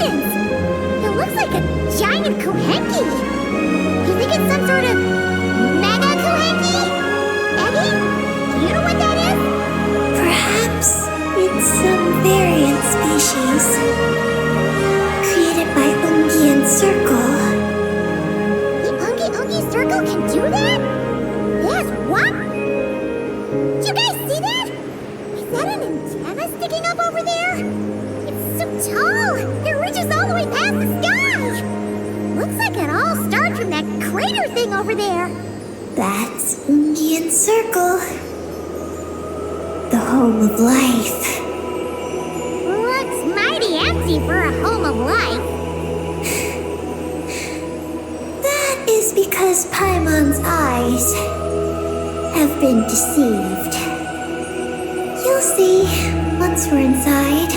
distance. It looks like a giant Kohenki. You think it's some sort of mega Kohenki? Eddie, do you know what that is? Perhaps it's some variant species created by Ungian Circle. The Ungi Circle can do that? Yes, what? Do you guys see that? Is that an antenna sticking up over there? It's so tall! It reaches all the way past the sky! Looks like it all started from that crater thing over there. That's Ungian Circle. The home of life. Looks mighty empty for a home of life. That is because Paimon's eyes have been deceived. You'll see once we're inside.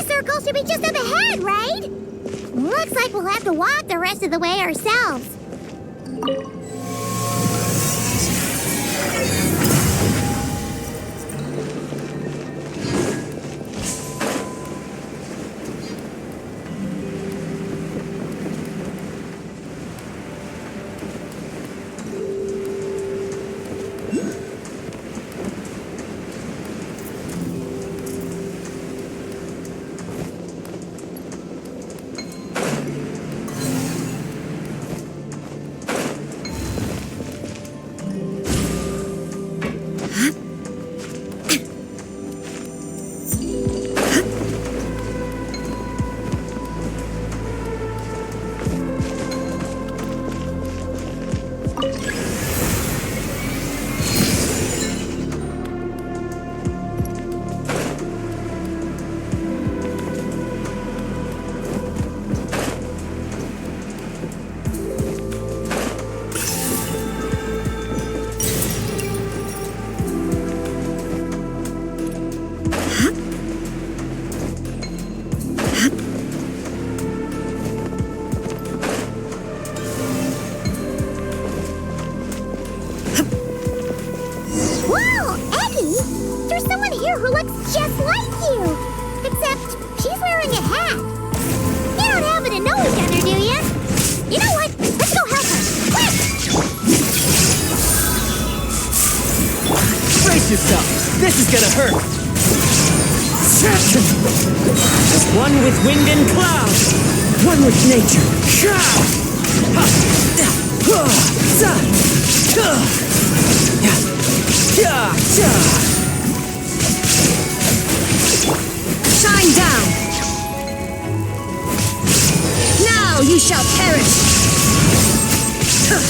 Circle should be just up ahead, right? Looks like we'll have to walk the rest of the way ourselves. Who looks just like you, except she's wearing a hat. You don't happen to know each other, do you? You know what? Let's go help her. Quick! Brace yourself. This is gonna hurt. One with wind and cloud. One with nature. Shine down! Now you shall perish! Huh,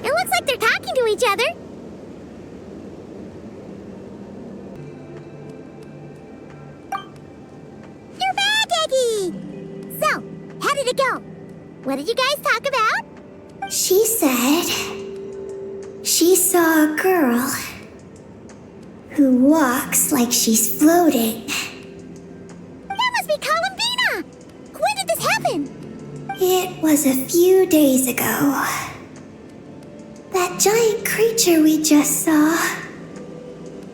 it looks like they're talking to each other. So, how did it go? What did you guys talk about? She said she saw a girl who walks like she's floating. That must be Columbina! When did this happen? It was a few days ago. That giant creature we just saw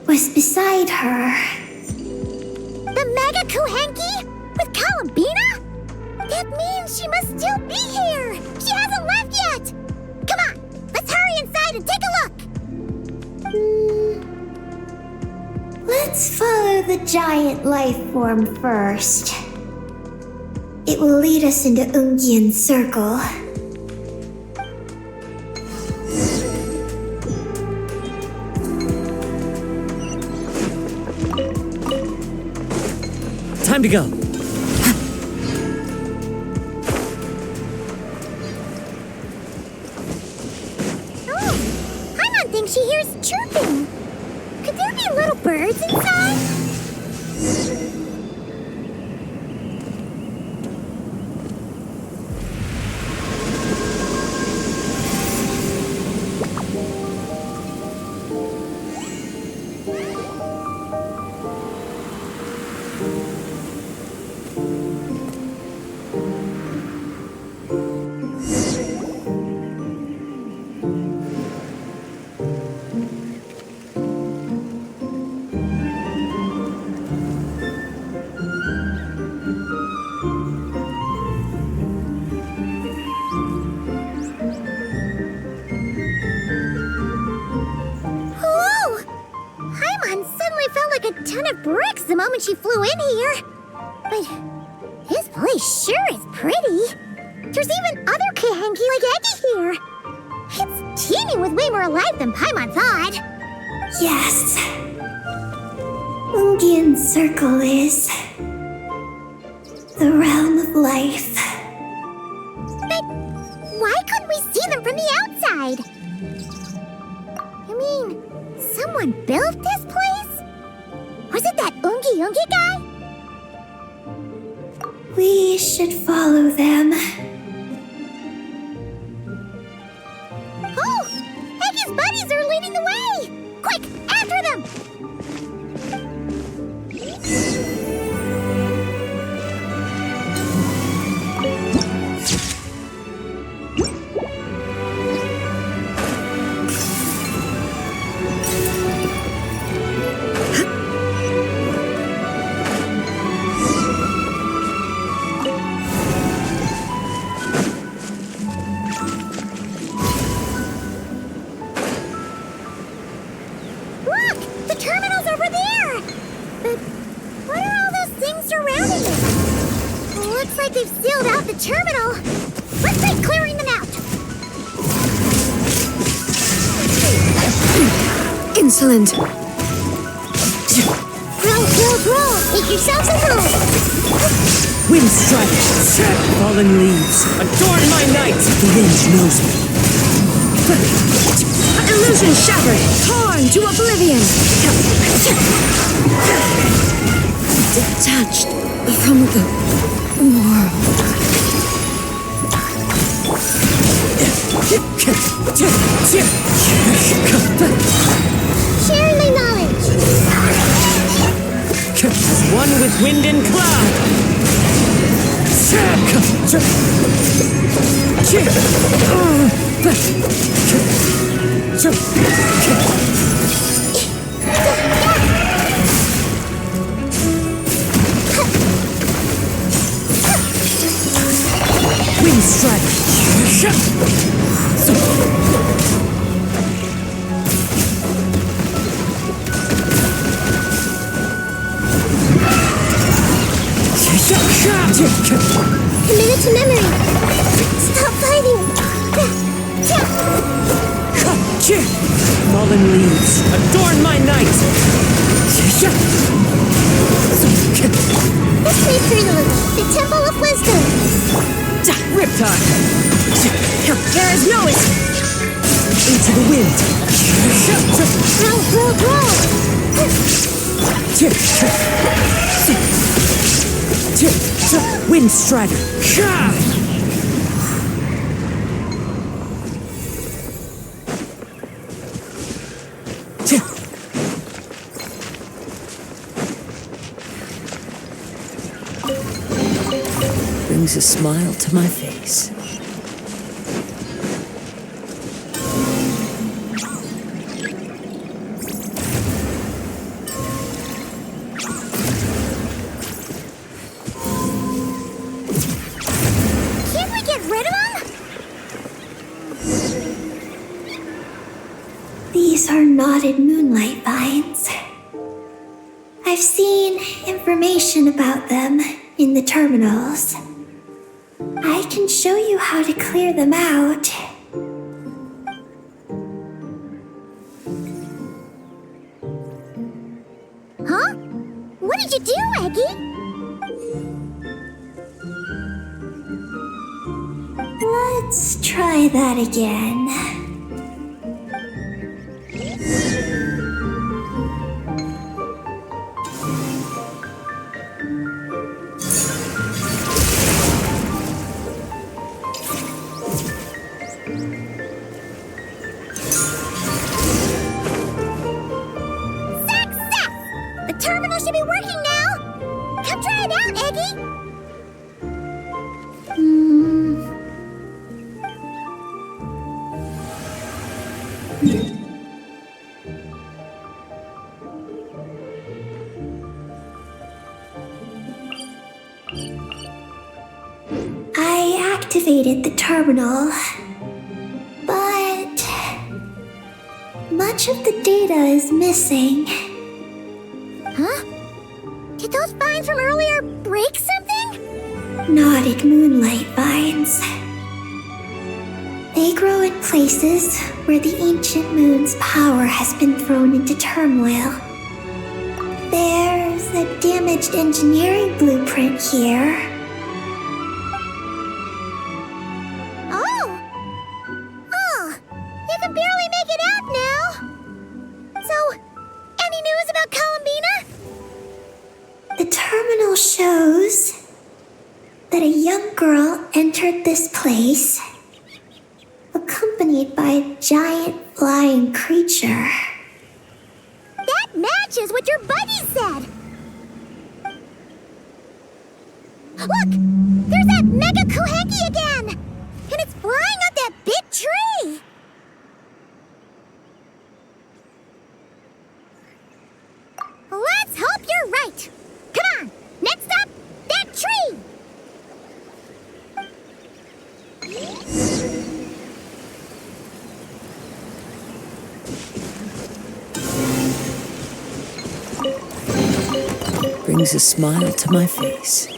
was beside her. The Mega Kohenki? With Columbina? That means she must still be here! She hasn't left yet! Come on, let's hurry inside and take a look! Let's follow the giant life form first. It will lead us into Ungian Circle. Time to go. chirping? Could there be little birds inside? A ton of bricks the moment she flew in here. But this place sure is pretty. There's even other Kahenki like Eggy here. It's teeming with way more alive than Paimon thought. Yes. Ungian's circle is the realm of life. But why couldn't we see them from the outside? I mean, someone built this place? Was it that Ungi guy? We should follow them. Oh! Eggy's buddies are leading the way! Quick, after them! They've sealed out the terminal. Let's try clearing them out. Insolent. Roll. Make yourselves at home. Wind strike. Fallen leaves. Adorn my night. The wind knows me. Illusion shattered. Torn to oblivion. Detached from the world. Sharing my knowledge. One with wind and cloud. Wind strike. Committed to memory. Stop fighting. Fallen leaves. Adorn my night. This may prelude. The Temple of Wisdom. Riptide. There is no escape. Into the wind. Roll. Wind strider. Brings a smile to my face. Can't we get rid of them? These are knotted moonlight vines. I've seen information about them in the terminals. I can show you how to clear them out. Huh? What did you do, Eggy? Let's try that again. I activated the terminal, but much of the data is missing. Huh? Did those vines from earlier break something? Knotted moonlight vines. They grow in places where the ancient moon's power has been thrown into turmoil. There's a damaged engineering blueprint here. Oh, you can barely make it out now. So, any news about Columbina? The terminal shows that a young girl entered this place, accompanied by a giant flying creature. That matches what your buddy said. Look, there's that Mega Kuhenki again, and it's flying up that big tree. Let's hope you're right. Come on, next up, that tree. Brings a smile to my face.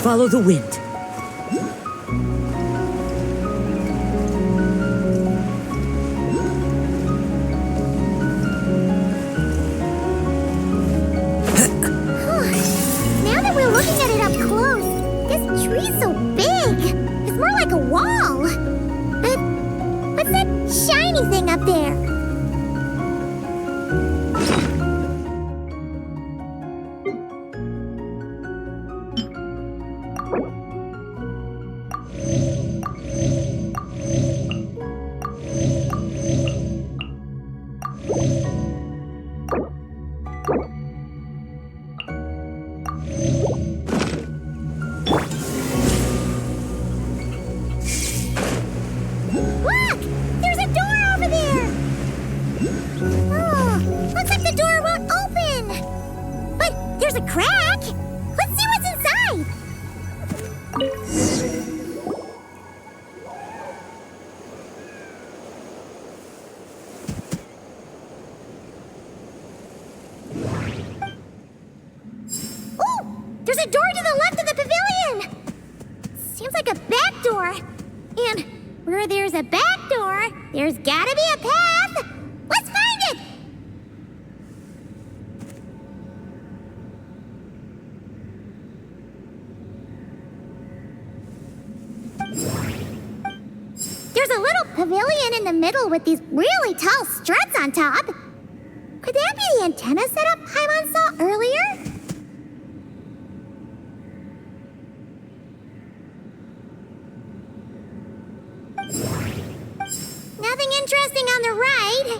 Follow the wind. Now that we're looking at it up close, this tree's so big. It's more like a wall. But what's that shiny thing up there? Look! There's a door over there! Oh, looks like the door won't open! But there's a crack! Let's see what's inside! Oh! There's a door to the left of the pavilion! Seems like a back door. And where there's a back door, there's gotta be a path! Let's find it! There's a little pavilion in the middle with these really tall struts on top. Could that be the antenna setup Paimon saw earlier? Nothing interesting on the right.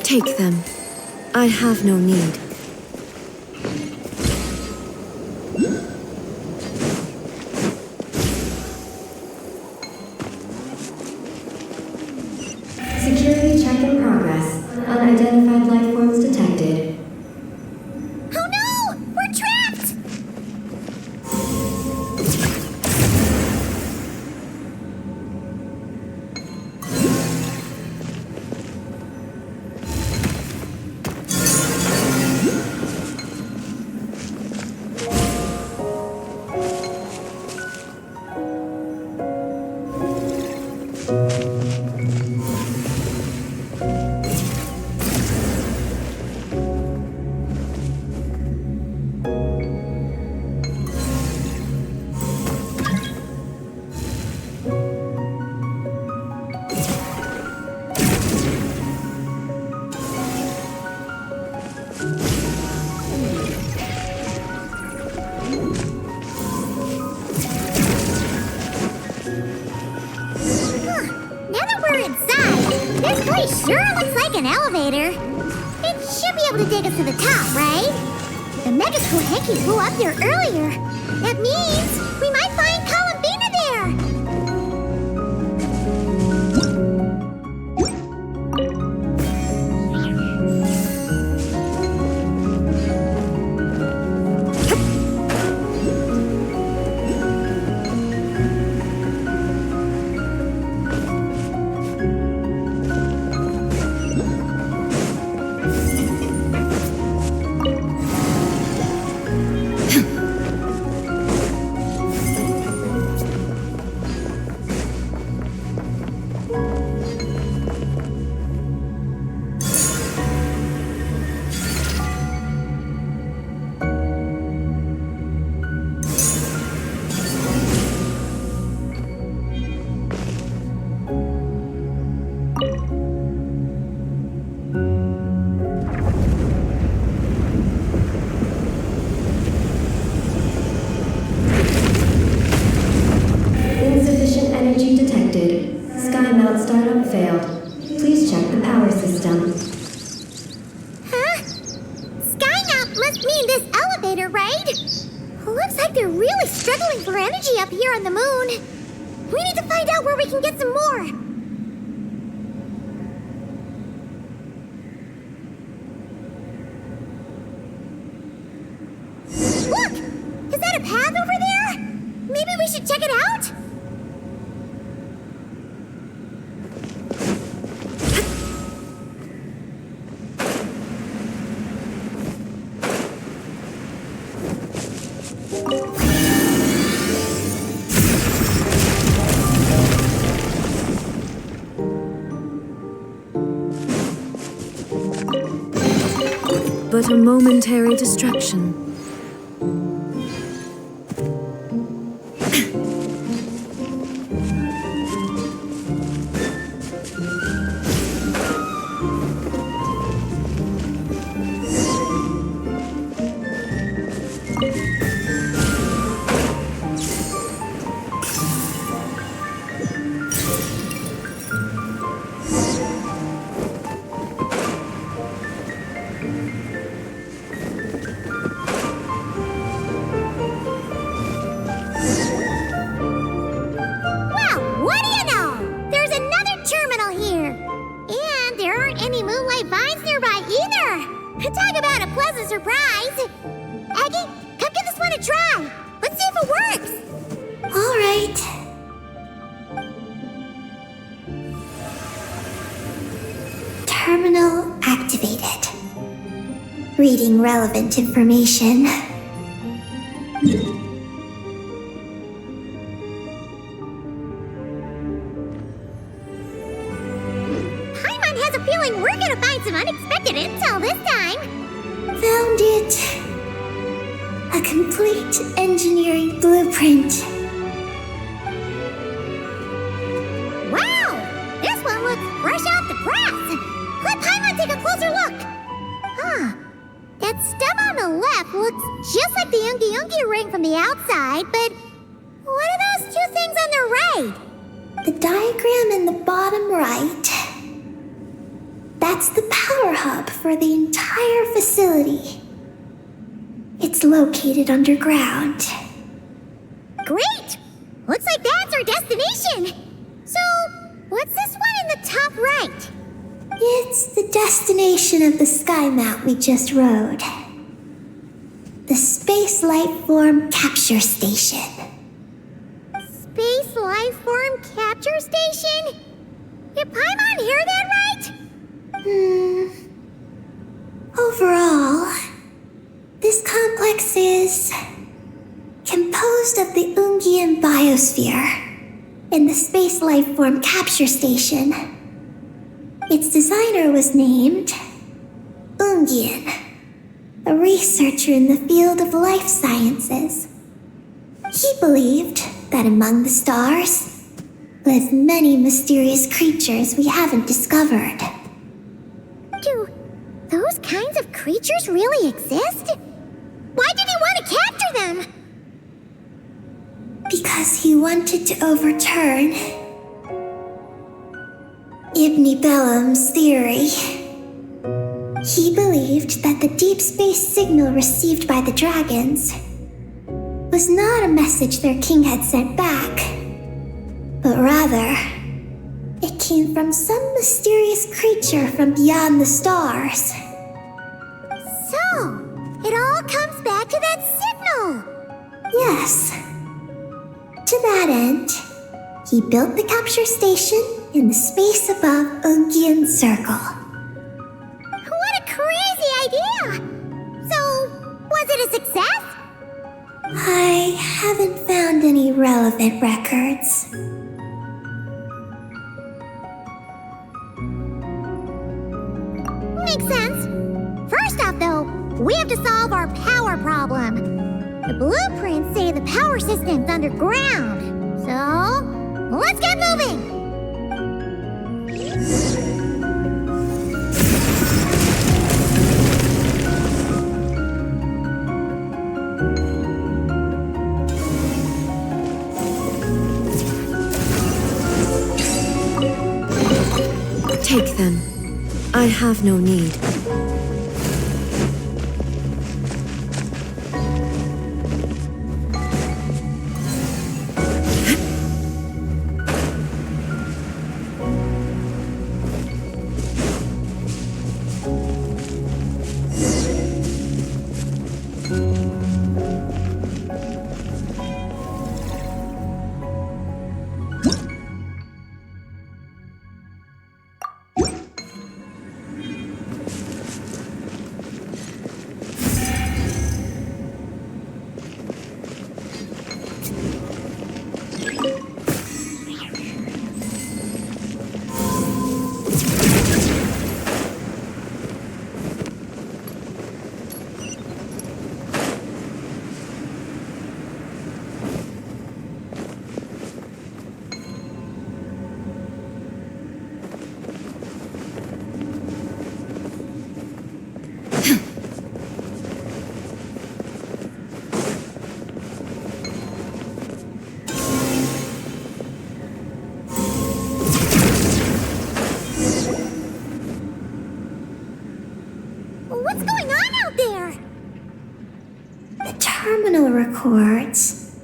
Take them. I have no need. Security check in progress. Unidentified life forms detected. Oh no! We're trapped! This place sure looks like an elevator. It should be able to take us to the top, right? The Mega Cool Hanky flew up there earlier. That means we might find Columbina there. Insufficient energy detected. Sky mount startup failed. Please check the power system. Huh? Skynaut must mean this elevator, right? Looks like they're really struggling for energy up here on the moon. We need to find out where we can get some more. Look! Is that a path over there? Maybe we should check it out? But a momentary distraction. a surprise. Aggie, come give this one a try. Let's see if it works. All right. Terminal activated. Reading relevant information. Paimon has a feeling we're gonna find some unexpected intel this time. Found it. A complete engineering blueprint. Wow! This one looks fresh off the press. Let Paimon take a closer look. Huh. That stem on the left looks just like the Ungi ring from the outside, but what are those two things on the right? The diagram in the bottom right. That's the power hub for the entire facility. It's located underground. Great! Looks like that's our destination. So, what's this one in the top right? It's the destination of the sky mount we just rode. The Space Life Form Capture Station. Space Life Form Capture Station? Did Paimon hear that right? Overall, this complex is composed of the Ungian biosphere and the Space Life Form Capture Station. Its designer was named Ungian, a researcher in the field of life sciences. He believed that among the stars live many mysterious creatures we haven't discovered. Do those kinds of creatures really exist? Why did he want to capture them? Because he wanted to overturn Ibn Bellum's theory. He believed that the deep space signal received by the dragons was not a message their king had sent back, but rather, it came from some mysterious creature from beyond the stars. So, it all comes back to that signal. Yes. To that end, he built the capture station in the space above Ungian Circle. What a crazy idea! So, was it a success? I haven't found any relevant records. Makes sense. First off, though, we have to solve our power problem. The blueprints say the power system's underground. So, let's get moving! Take them. I have no need. What's going on out there? The terminal records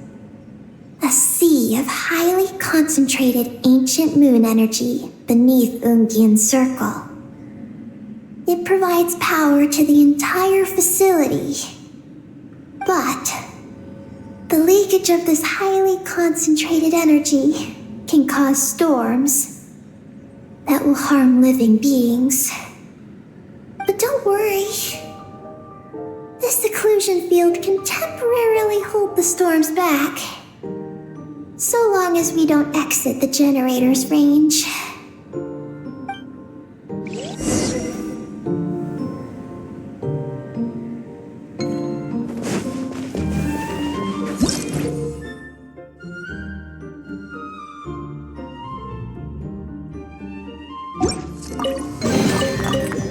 a sea of highly concentrated ancient moon energy beneath Ungian Circle. It provides power to the entire facility. But the leakage of this highly concentrated energy can cause storms that will harm living beings. But don't worry. This seclusion field can temporarily hold the storms back, so long as we don't exit the generator's range.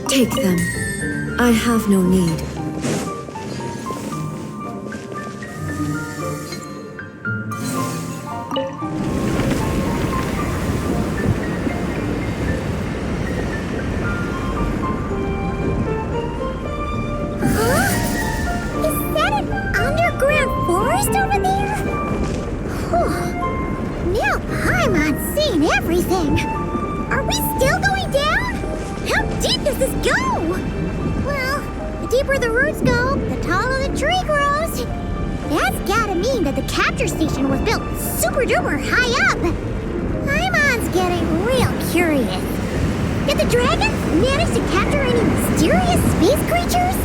Take them. I have no need. Everything. Are we still going down? How deep does this go? Well, the deeper the roots go, the taller the tree grows. That's gotta mean that the capture station was built super duper high up. Paimon's getting real curious. Did the dragons manage to capture any mysterious space creatures?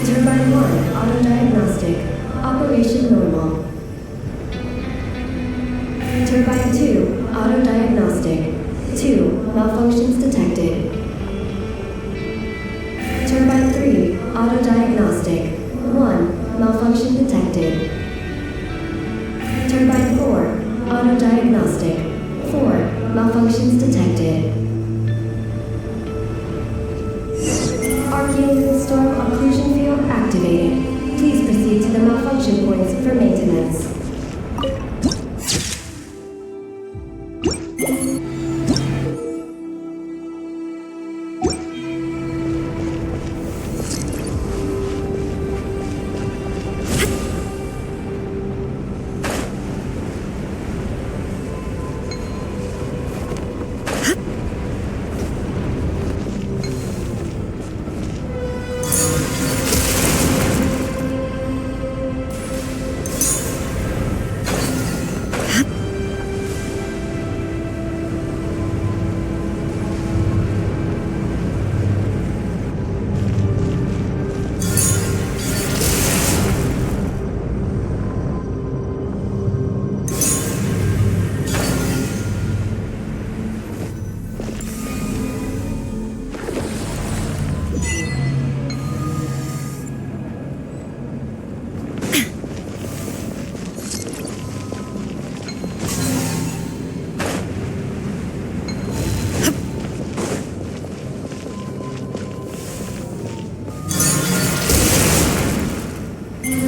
Turbine 1, auto-diagnostic. Operation normal. Turbine 2, auto-diagnostic. 2, malfunctions detected. Turbine 3, auto-diagnostic. 1, malfunction detected. Turbine 4, auto-diagnostic. 4, malfunctions detected. Arcane storm occlusion field activated. Please proceed to the malfunction points for maintenance.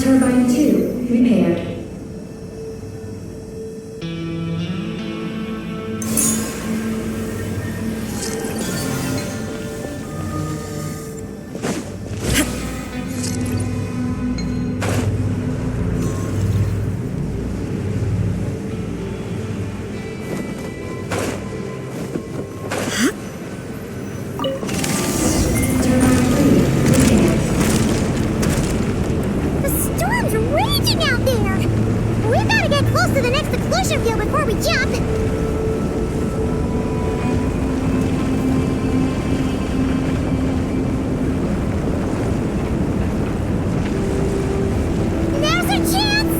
Turbine 2, repaired. To the next exclusion field before we jump. Now's our chance.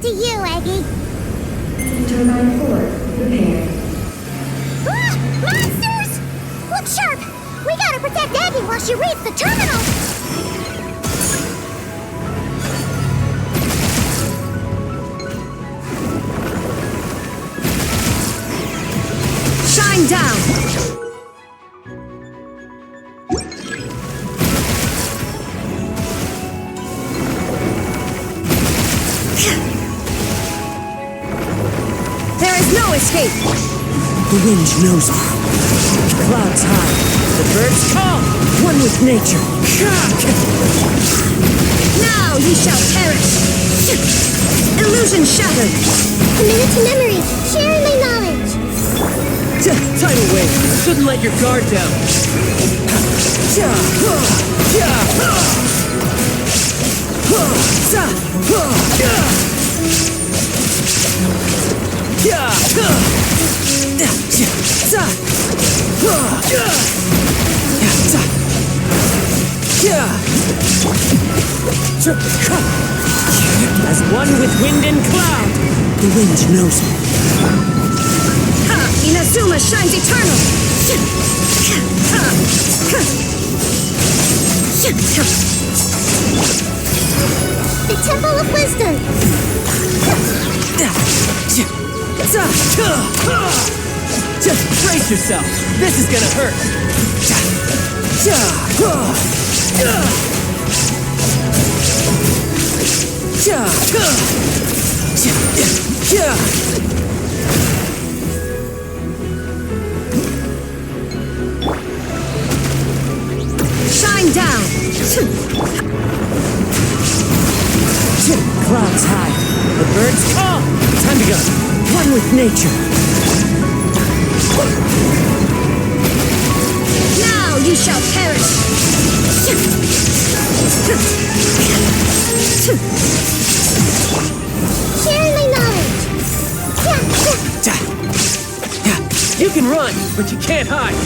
to you, Eggy. Turbine 4, repaired. Ah! Monsters! Look sharp! We gotta protect Eggy while she reads the terminal! Shine down! There is no escape! The wind knows me. Clouds high. The birds call. One with nature. Now ye shall perish! Illusion shattered! Committed to memory, sharing my knowledge. Tidal wave. Shouldn't let your guard down. As one with wind and cloud, the wind knows me. Inazuma shines eternal! The Temple of Wisdom. Just brace yourself. This is gonna hurt. Shine down! Clouds high. The birds call. Time to go. One with nature. Now you shall perish! Sharing my knowledge. You can run, but you can't hide.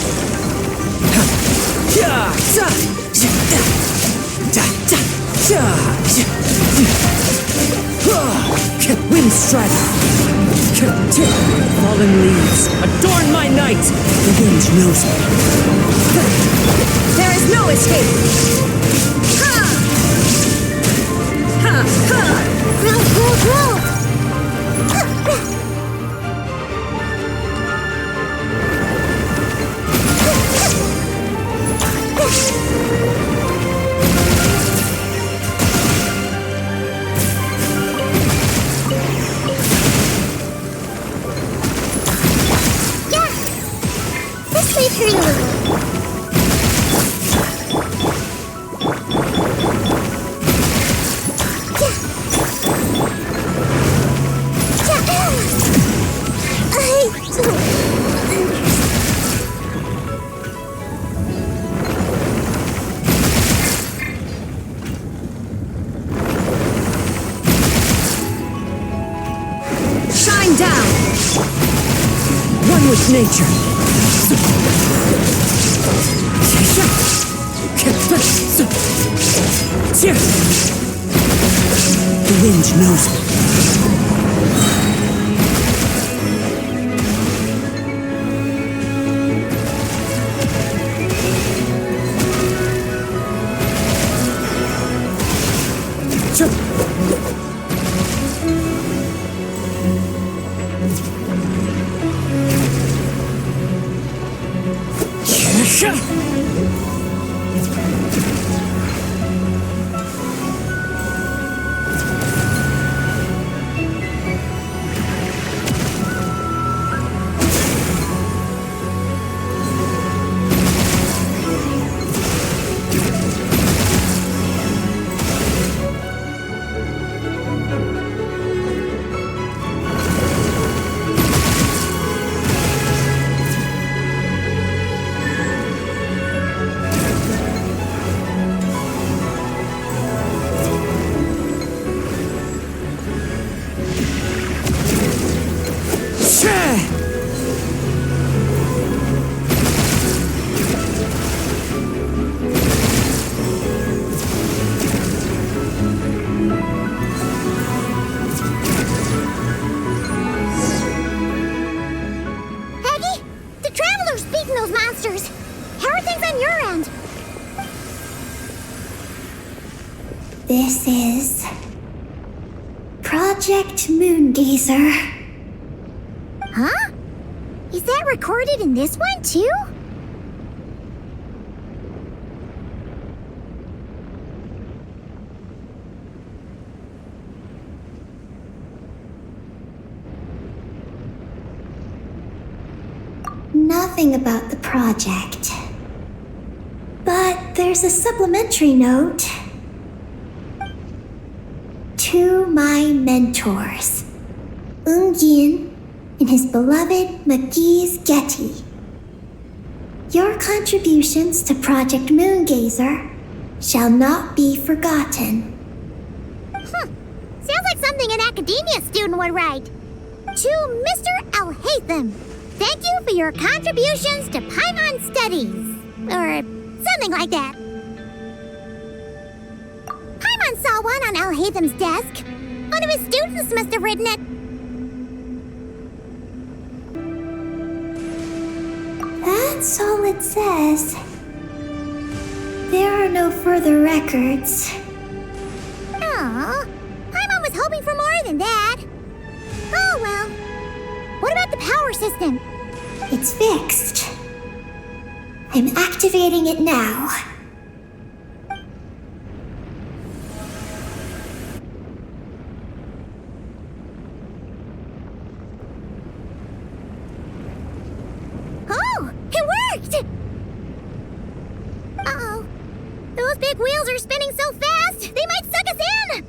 Wind strike. Fallen leaves. Adorn my night. The wind knows me. There is no escape! Ha! Ha! Ha! Roll, roll, roll. Let's leave her a little. Shine down! One with nature. The wind knows me. this is Project Moongazer. Huh? Is that recorded in this one, too? Nothing about the project. But there's a supplementary note. To my mentors, Yin and his beloved McGee's Getty. Your contributions to Project Moongazer shall not be forgotten. Sounds like something an academia student would write. To Mr. Alhaitham, thank you for your contributions to Paimon studies. Or something like that. Paimon saw one on Alhaitham's desk. One of his students must have written it. That's all it says. There are no further records. Aw, Paimon was hoping for more than that. Oh well. What about the power system? It's fixed. I'm activating it now. Oh, it worked! Uh-oh. Those big wheels are spinning so fast, they might suck us in!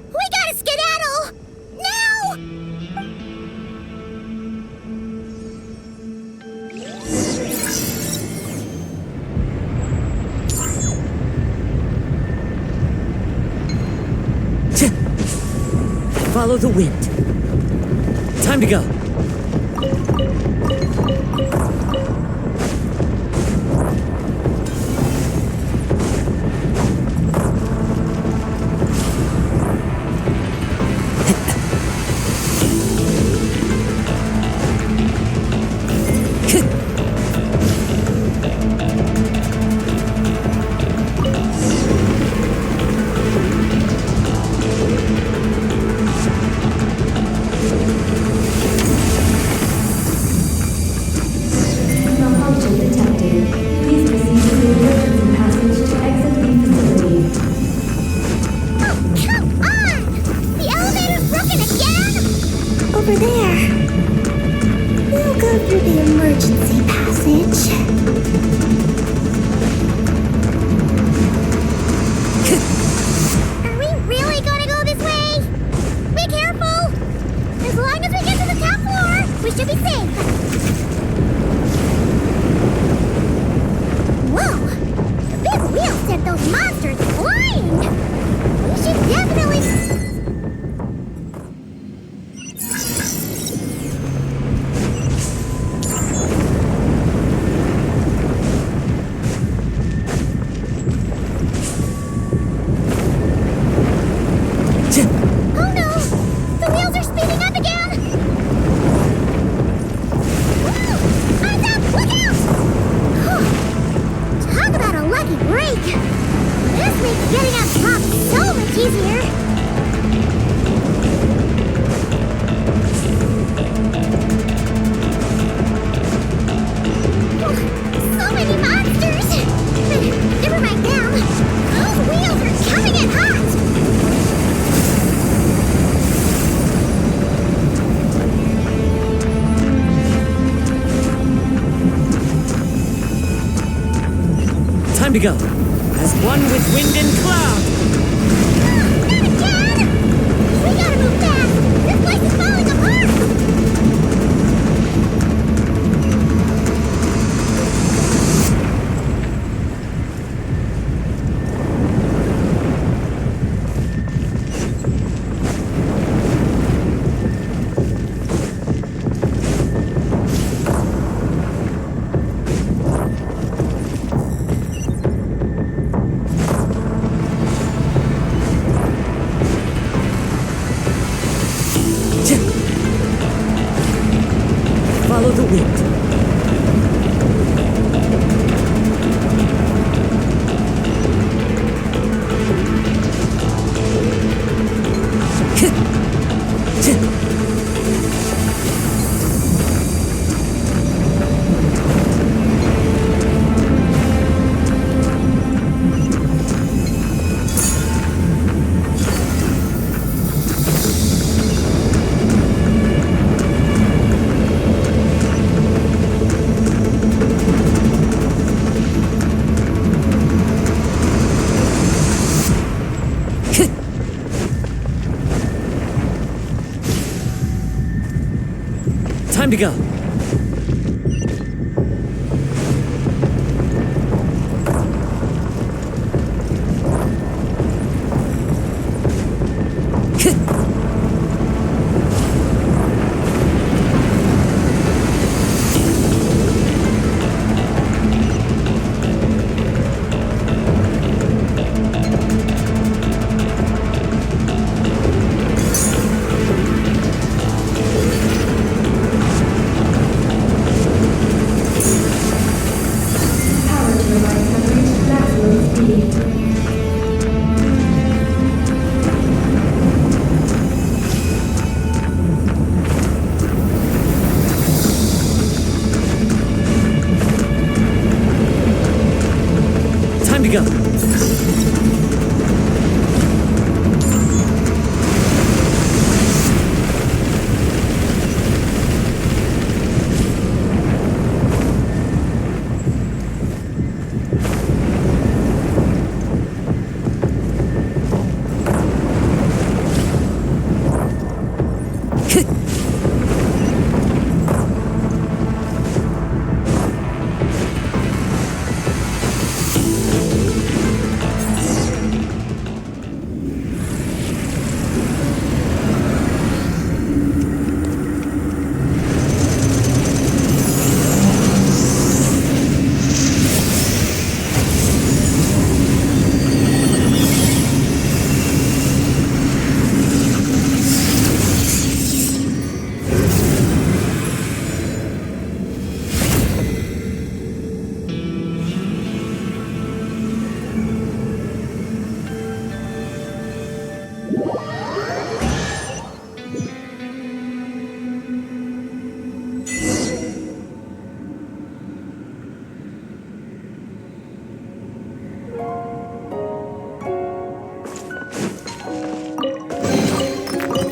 We gotta skedaddle! Now! Follow the wind. Time to go. Malfunction detected. Please proceed to the emergency passage to exit the facility. Oh, come on! The elevator's broken again? Over there. We'll go through the emergency passage. Are we really gonna go this way? Be careful! As long as we get to the top floor, we should be safe. Whoa! The big wheel sent those monsters flying! We should definitely... Oh no! The wheels are speeding up again! Whoa! Eyes up! Look out! Whew. Talk about a lucky break! This makes getting up top so much easier! Whew. So many monsters! Never mind them! Those wheels are coming in hot! Time to go. As one with wind and cloud. Not again! We gotta move fast! This place is falling apart! Follow the wind. Time to go. Power turbines have reached maximum speed. Time to go.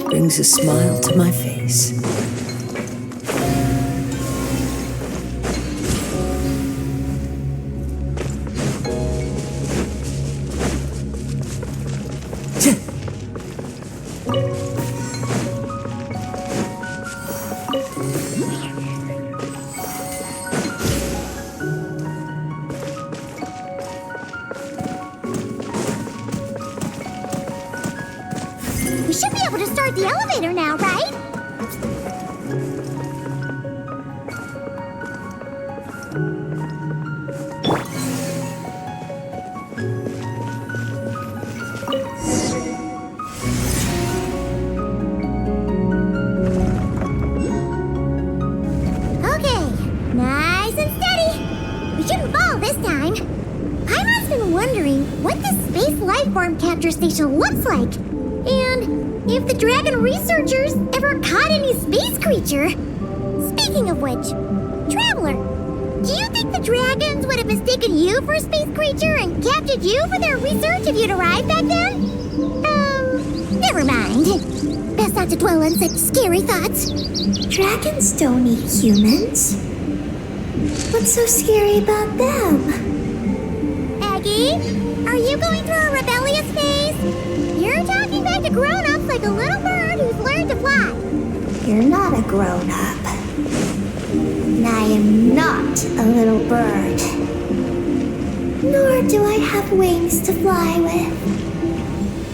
Brings a smile to my face. We should be able to start the elevator now, right? Okay, nice and steady. We shouldn't fall this time. Paimon's been wondering what this space life form capture station looks like. And if the dragon researchers ever caught any space creature. Speaking of which, Traveler, do you think the dragons would have mistaken you for a space creature and captured you for their research if you'd arrived back then? Never mind. Best not to dwell on such scary thoughts. Dragons don't eat humans. What's so scary about them? Aggie, are you going through a rebellious phase? You're talking back to grown-ups like a little bird who's learned to fly. You're not a grown-up. And I am not a little bird. Nor do I have wings to fly with.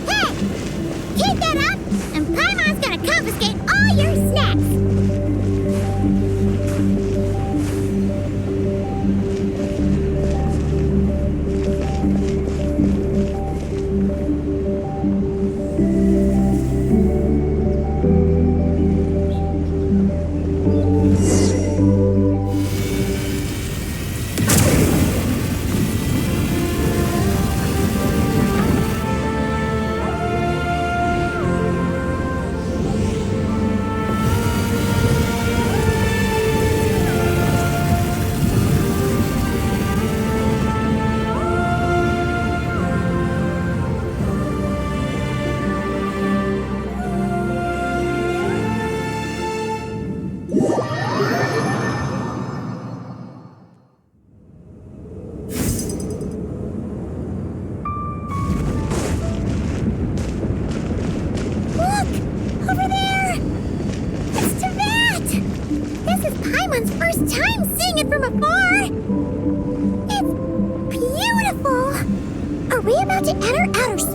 Hey! Keep that up, and Paimon's gonna confiscate all your snacks!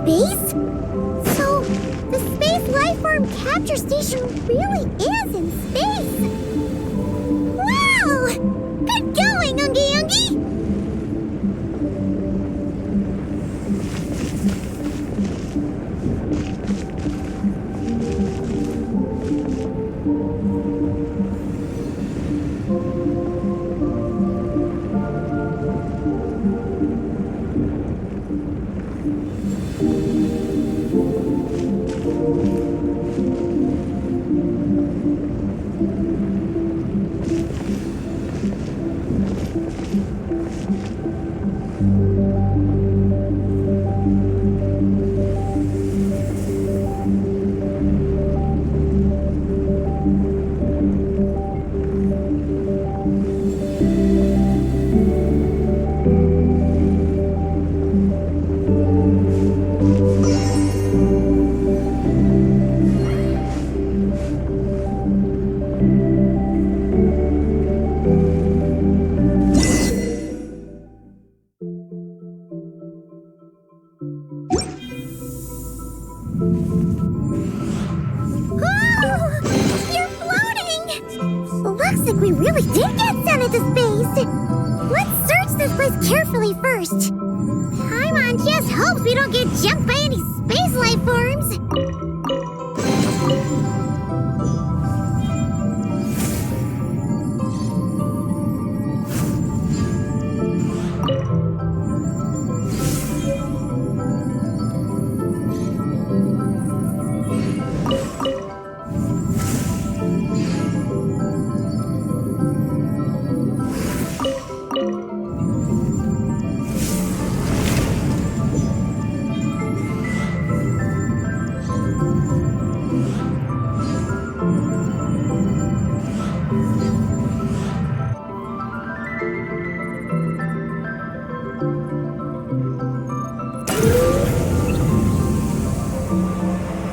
space? So, the space life form capture station really is in space. Wow! Good going, Ungi Ungi! Looks like we really did get sent into space! Let's search this place carefully first. Paimon just hopes we don't get jumped by any space life forms.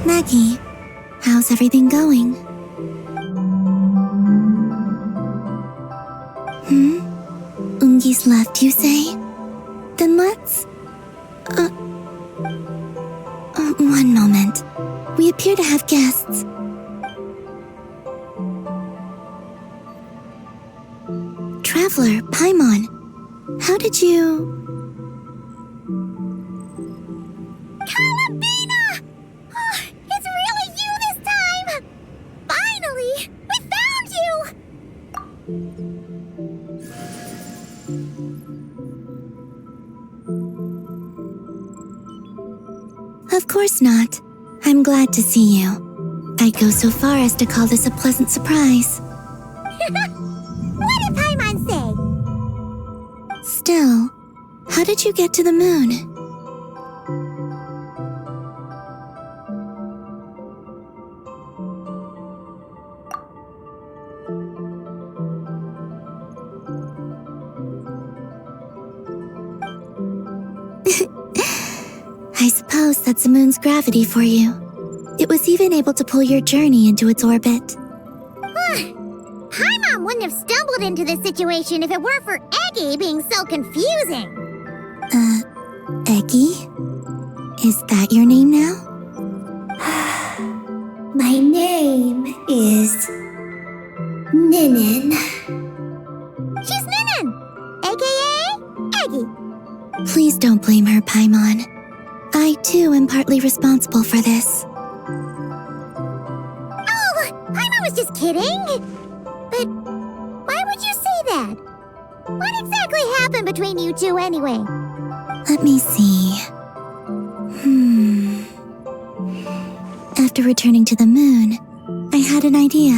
Maggie, how's everything going? Ungi's left, you say? Then let's... one moment. We appear to have guests. Traveler, Paimon, how did you... Kalabina! Oh, it's really you this time! Finally! We found you! Of course not. I'm glad to see you. I'd go so far as to call this a pleasant surprise. What did Paimon say? Still, how did you get to the moon? I suppose that's the moon's gravity for you. It was even able to pull your journey into its orbit. Paimon wouldn't have stumbled into this situation if it weren't for Eggy being so confusing. Eggy? Is that your name now? My name is... Ninin. She's Ninin, a.k.a. Eggy. Please don't blame her, Paimon. I, too, am partly responsible for this. Oh, Paimon was just kidding. But why would you say that? What exactly happened between you two anyway? Let me see. After returning to the moon, I had an idea.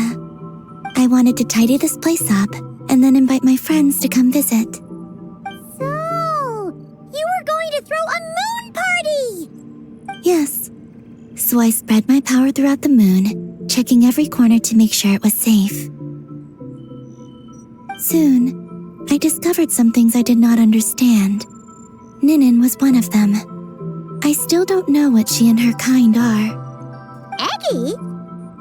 I wanted to tidy this place up and then invite my friends to come visit. So, you were going to throw a moon party! Yes. So I spread my power throughout the moon, checking every corner to make sure it was safe. Soon, I discovered some things I did not understand. Ninin was one of them. I still don't know what she and her kind are. Eggy?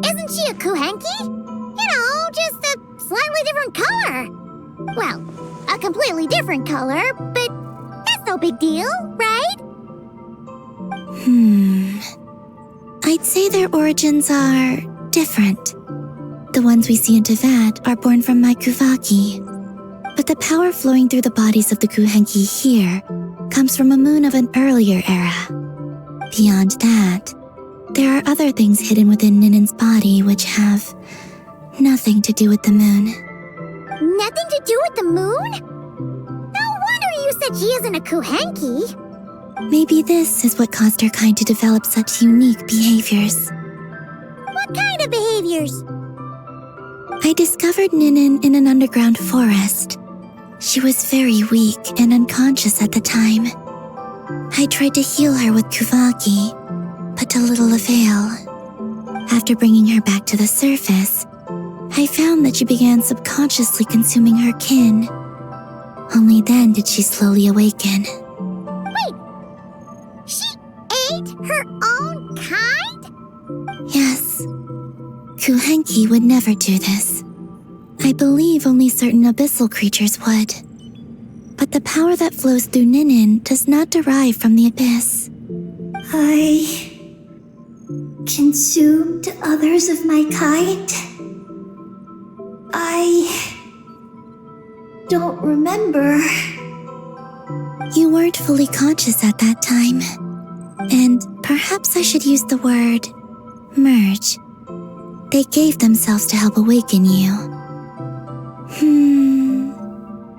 Isn't she a Kuhenki? You know, just a slightly different color. Well, a completely different color, but that's no big deal, right? I'd say their origins are different. The ones we see in Tevat are born from my Kuvaki. But the power flowing through the bodies of the Kuhenki here comes from a moon of an earlier era. Beyond that, there are other things hidden within Ninen's body which have nothing to do with the moon. Nothing to do with the moon? No wonder you said she isn't a Kuhenki. Maybe this is what caused her kind to develop such unique behaviors. What kind of behaviors? I discovered Ninen in an underground forest. She was very weak and unconscious at the time. I tried to heal her with Kuvaki, but to little avail. After bringing her back to the surface, I found that she began subconsciously consuming her kin. Only then did she slowly awaken. Wait! She ate her own kind? Yes. Kuhenki would never do this. I believe only certain abyssal creatures would. But the power that flows through Ninen does not derive from the abyss. I consumed others of my kind? I don't remember. You weren't fully conscious at that time. And perhaps I should use the word merge. They gave themselves to help awaken you.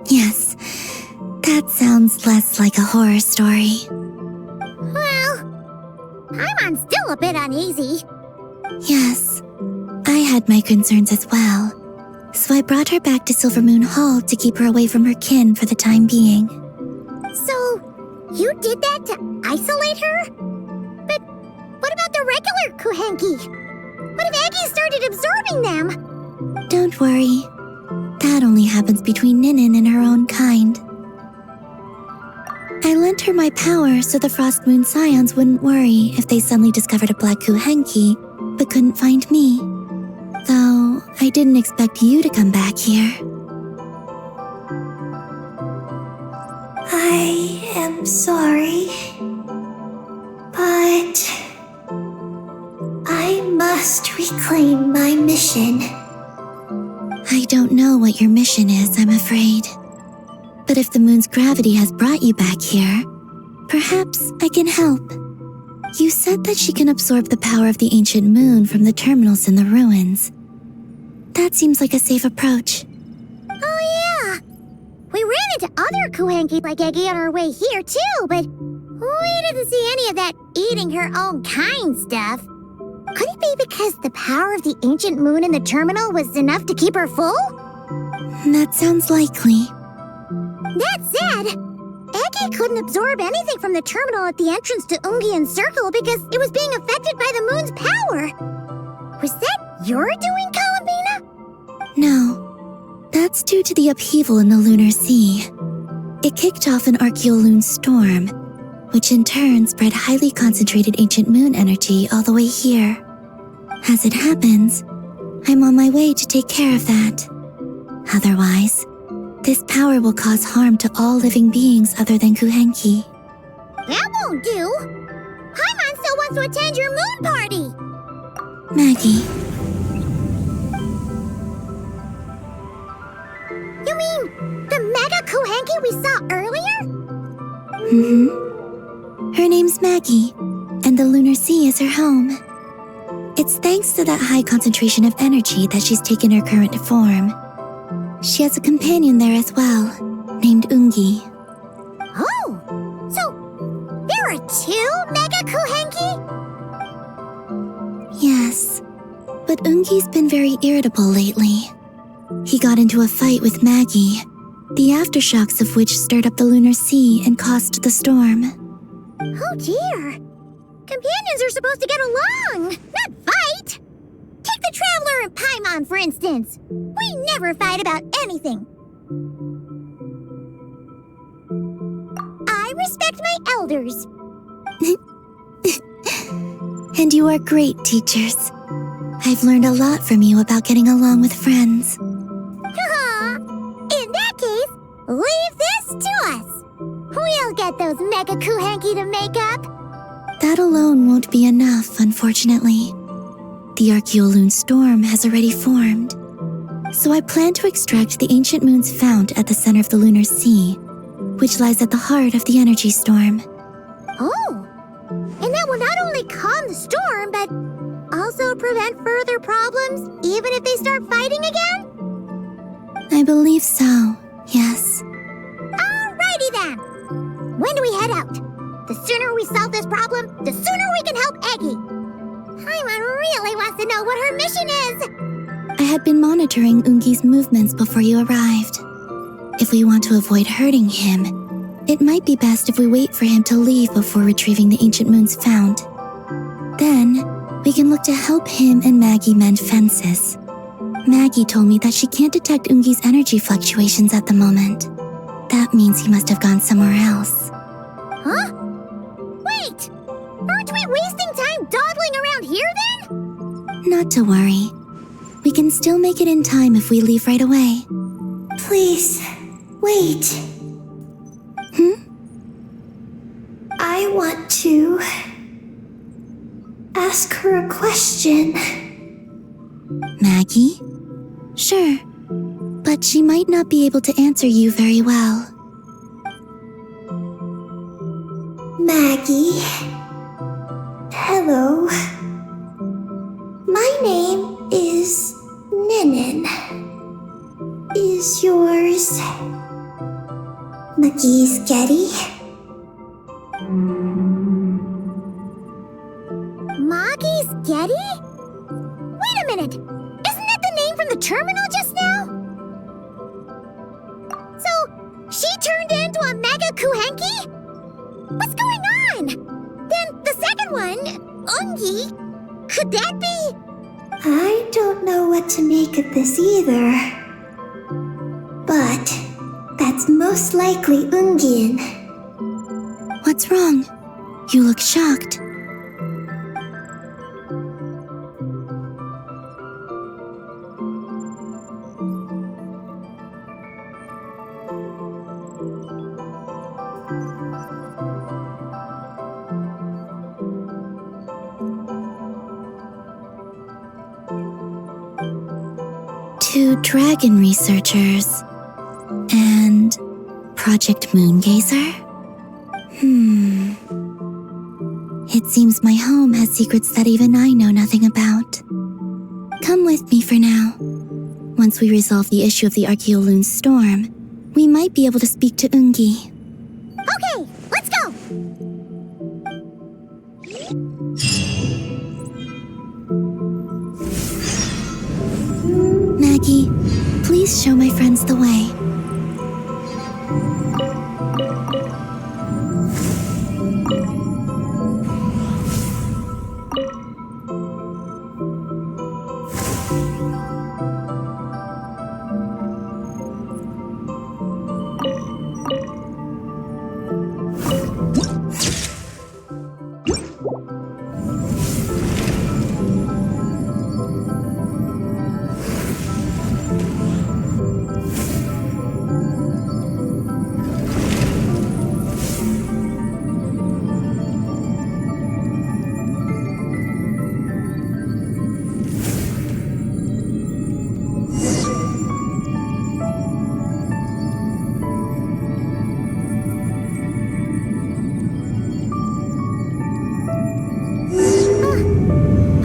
Yes, that sounds less like a horror story. Well, Paimon's still a bit uneasy. Yes, I had my concerns as well. So I brought her back to Silvermoon Hall to keep her away from her kin for the time being. So, you did that to isolate her? But what about the regular Kuhenki? What if Aggie started absorbing them? Don't worry. That only happens between Ninen and her own kind. I lent her my power so the Frost Moon Scions wouldn't worry if they suddenly discovered a black Kuhenki but couldn't find me. Though I didn't expect you to come back here. I am sorry, but I must reclaim my mission. I don't know what your mission is, I'm afraid. But if the moon's gravity has brought you back here, perhaps I can help. You said that she can absorb the power of the ancient moon from the terminals in the ruins. That seems like a safe approach. Oh yeah! We ran into other Kuhenki like Aggie on our way here too, but we didn't see any of that eating her own kind stuff. Could it be because the power of the ancient moon in the terminal was enough to keep her full? That sounds likely. That said, Aggie couldn't absorb anything from the terminal at the entrance to Ungian Circle because it was being affected by the moon's power. Was that your doing, Columbina? No, that's due to the upheaval in the lunar sea. It kicked off an Archeoloon storm, which in turn spread highly concentrated ancient moon energy all the way here. As it happens, I'm on my way to take care of that. Otherwise, this power will cause harm to all living beings other than Kuhenki. That won't do! Paimon still wants to attend your moon party! Maggie, You mean the Mega Kuhenki we saw earlier? Her name's Maggie, and the lunar sea is her home. It's thanks to that high concentration of energy that she's taken her current form. She has a companion there as well, named Ungi. Oh! So, there are two Mega Kuhenki? Yes, but Ungi's been very irritable lately. He got into a fight with Maggie, the aftershocks of which stirred up the lunar sea and caused the storm. Oh dear. Companions are supposed to get along, not fight. Take the Traveler and Paimon, for instance. We never fight about anything. I respect my elders. And you are great teachers. I've learned a lot from you about getting along with friends. Aw, in that case, leave this to us. We'll get those Mega Kuhenki to make up. that alone won't be enough, unfortunately. The Archaeoloon storm has already formed. So I plan to extract the ancient moon's fount at the center of the lunar sea, which lies at the heart of the energy storm. Oh, and that will not only calm the storm, but also prevent further problems, even if they start fighting again? I believe so, yes. Alrighty then. When do we head out? The sooner we solve this problem, the sooner we can help Eggy. Paimon really wants to know what her mission is. I had been monitoring Ungi's movements before you arrived. If we want to avoid hurting him, it might be best if we wait for him to leave before retrieving the ancient moon's fount. Then, we can look to help him and Maggie mend fences. Maggie told me that she can't detect Ungi's energy fluctuations at the moment. That means he must have gone somewhere else. Huh? Wait! Aren't we wasting time dawdling around here then? Not to worry. We can still make it in time if we leave right away. Please, wait. I want to ask her a question. Maggie? Sure, but she might not be able to answer you very well. Maggie. Hello. My name is Ninin. Is yours McGee's Getty? Maggie's Getty? Wait a minute! Isn't that the name from the terminal just now? So, she turned into a Mega Kuhenki? What's going on? Then the second one, Ungi, could that be? I don't know what to make of this either. But that's most likely Ungin. What's wrong? You look shocked. Two dragon researchers and Project Moongazer? It seems my home has secrets that even I know nothing about. Come with me for now. Once we resolve the issue of the Archaeoloon storm, we might be able to speak to Ungi. Okay, let's go! Maggie, please show my friends the way.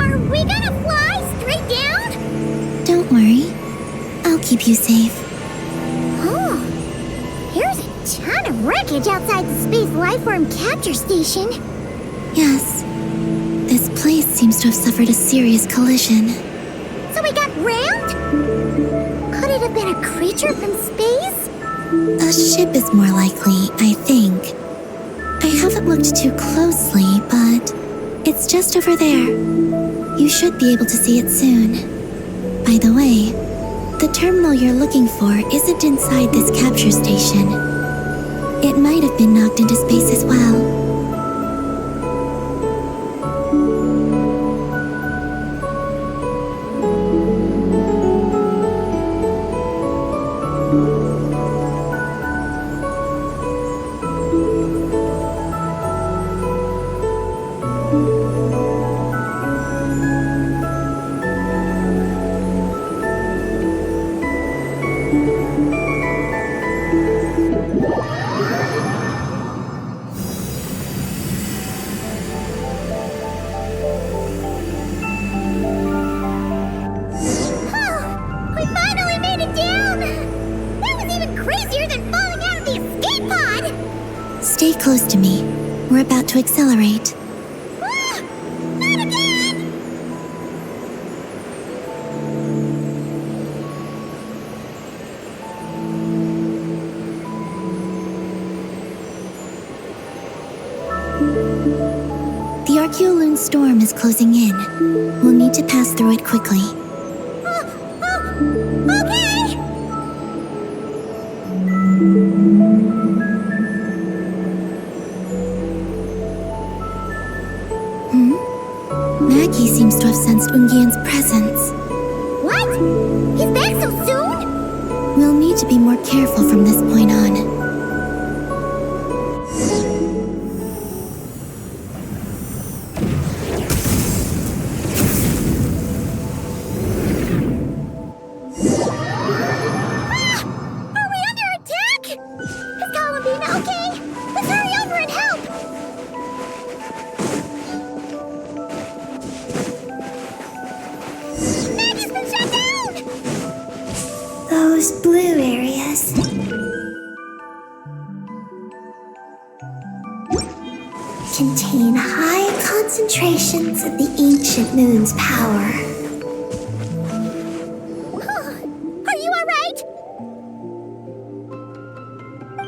Are we gonna fly straight down? Don't worry. I'll keep you safe. Oh, here's a ton of wreckage outside the Space Lifeform Capture Station. Yes. This place seems to have suffered a serious collision. So we got rammed? Could it have been a creature from space? A ship is more likely, I think. I haven't looked too closely, but it's just over there. You should be able to see it soon. By the way, the terminal you're looking for isn't inside this capture station. It might have been knocked into space as well. close to me. We're about to accelerate. Ah! Not again! The Archeoloon storm is closing in. We'll need to pass through it quickly. Okay! Maggie seems to have sensed Ungian's presence. What? He's back so soon? We'll need to be more careful from this point on. Are we under attack? Is Columbina okay? Let's hurry over and help! Maggie's been shut down! Those blue areas. Contain high concentrations of the ancient moon's power. Are you alright?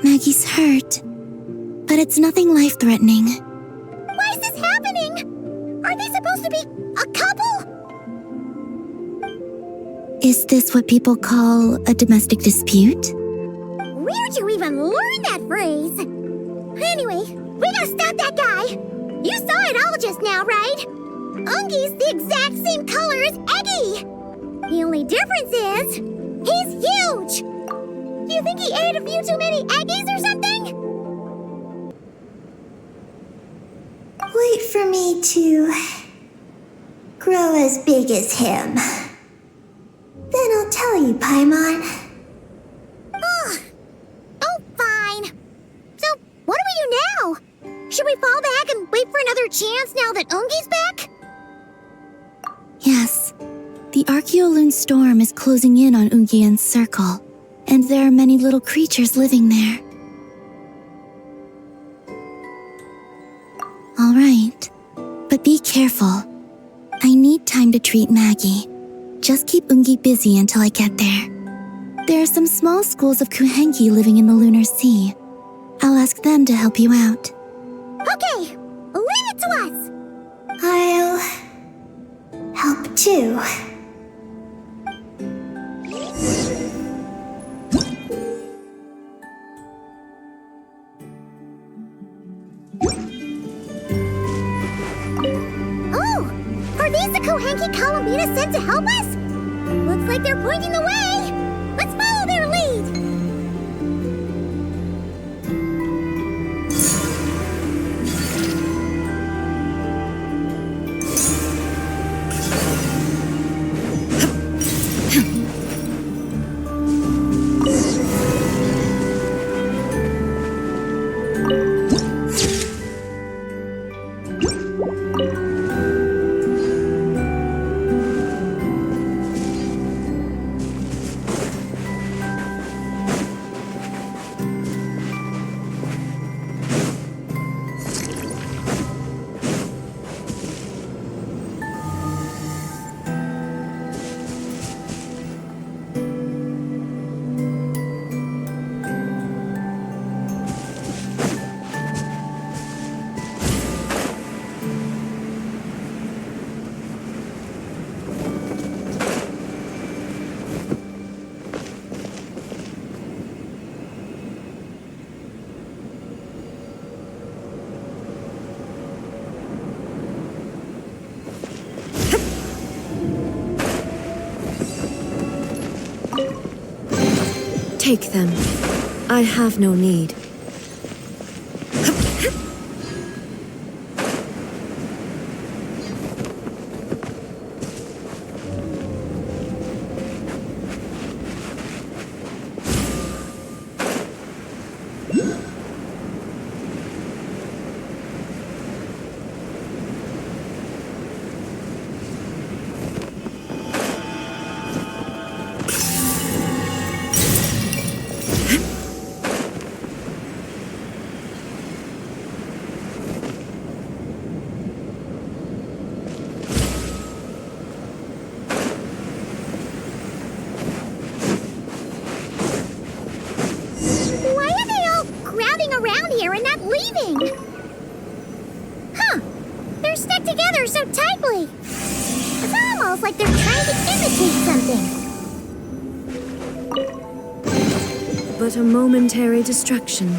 Maggie's hurt, but it's nothing life-threatening. Why is this happening? Are they supposed to be a couple? Is this what people call a domestic dispute? Where'd you even learn that phrase? Anyway, we gotta stop that guy. You saw it all just now, right? Ungi's the exact same color as Eggy. The only difference is, he's huge. Do you think he ate a few too many Eggies or something? Wait for me to grow as big as him. Then I'll tell you, Paimon. Ugh. Oh, fine. So, what do we do now? Should we fall back and wait for another chance now that Ungi's back? Yes. The Archeoloon storm is closing in on Ungian's circle, and there are many little creatures living there. All right, but be careful. I need time to treat Maggie. Just keep Ungi busy until I get there. There are some small schools of Kuhenki living in the Lunar Sea. I'll ask them to help you out. Okay, leave it to us. I'll help too. Oh, are these the Kuhenki Columbina sent to help us? Looks like they're pointing the way. Let's follow their lead. Take them. I have no need. leaving. Huh. They're stuck together so tightly. It's almost like they're trying to imitate something. But a momentary distraction.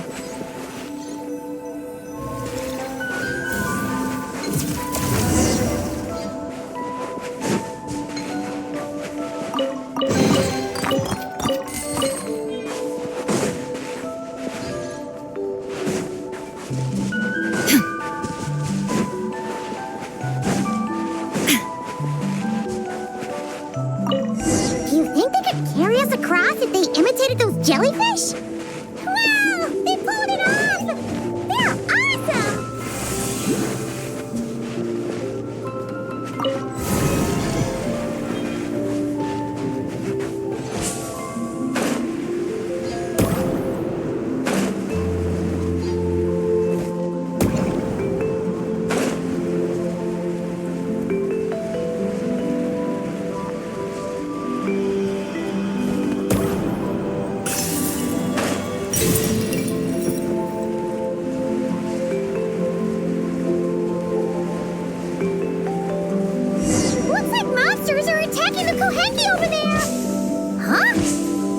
Do you think they could carry us across if they imitated those jellyfish? Wow! They pulled it off! They're awesome! Looks like monsters are attacking the Kohenki over there! Huh?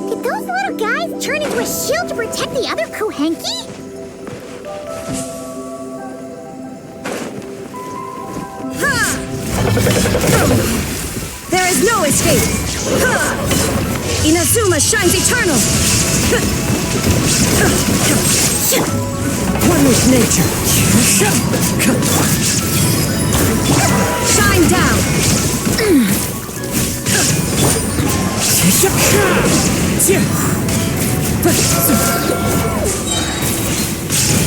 Did those little guys turn into a shield to protect the other Kohenki? There is no escape! Inazuma shines eternal! One with nature. Shine down!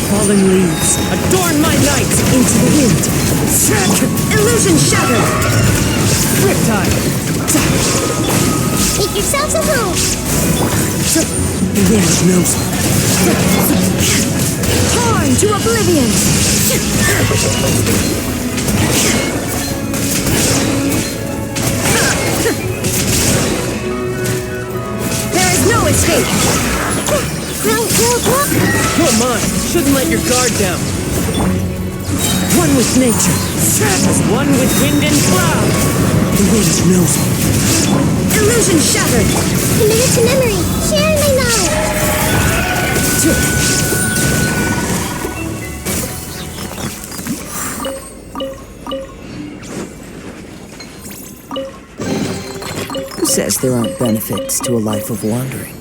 Fallen leaves, adorn my night into the wind. Illusion shattered! Riptide. Make yourselves a move! The wind knows me. Torn to oblivion! There is no escape! Come on, shouldn't let your guard down. One with nature, as one with wind and cloud. The wind knows me. Illusion shattered! Committed to memory! Sharing my knowledge! Who says there aren't benefits to a life of wandering?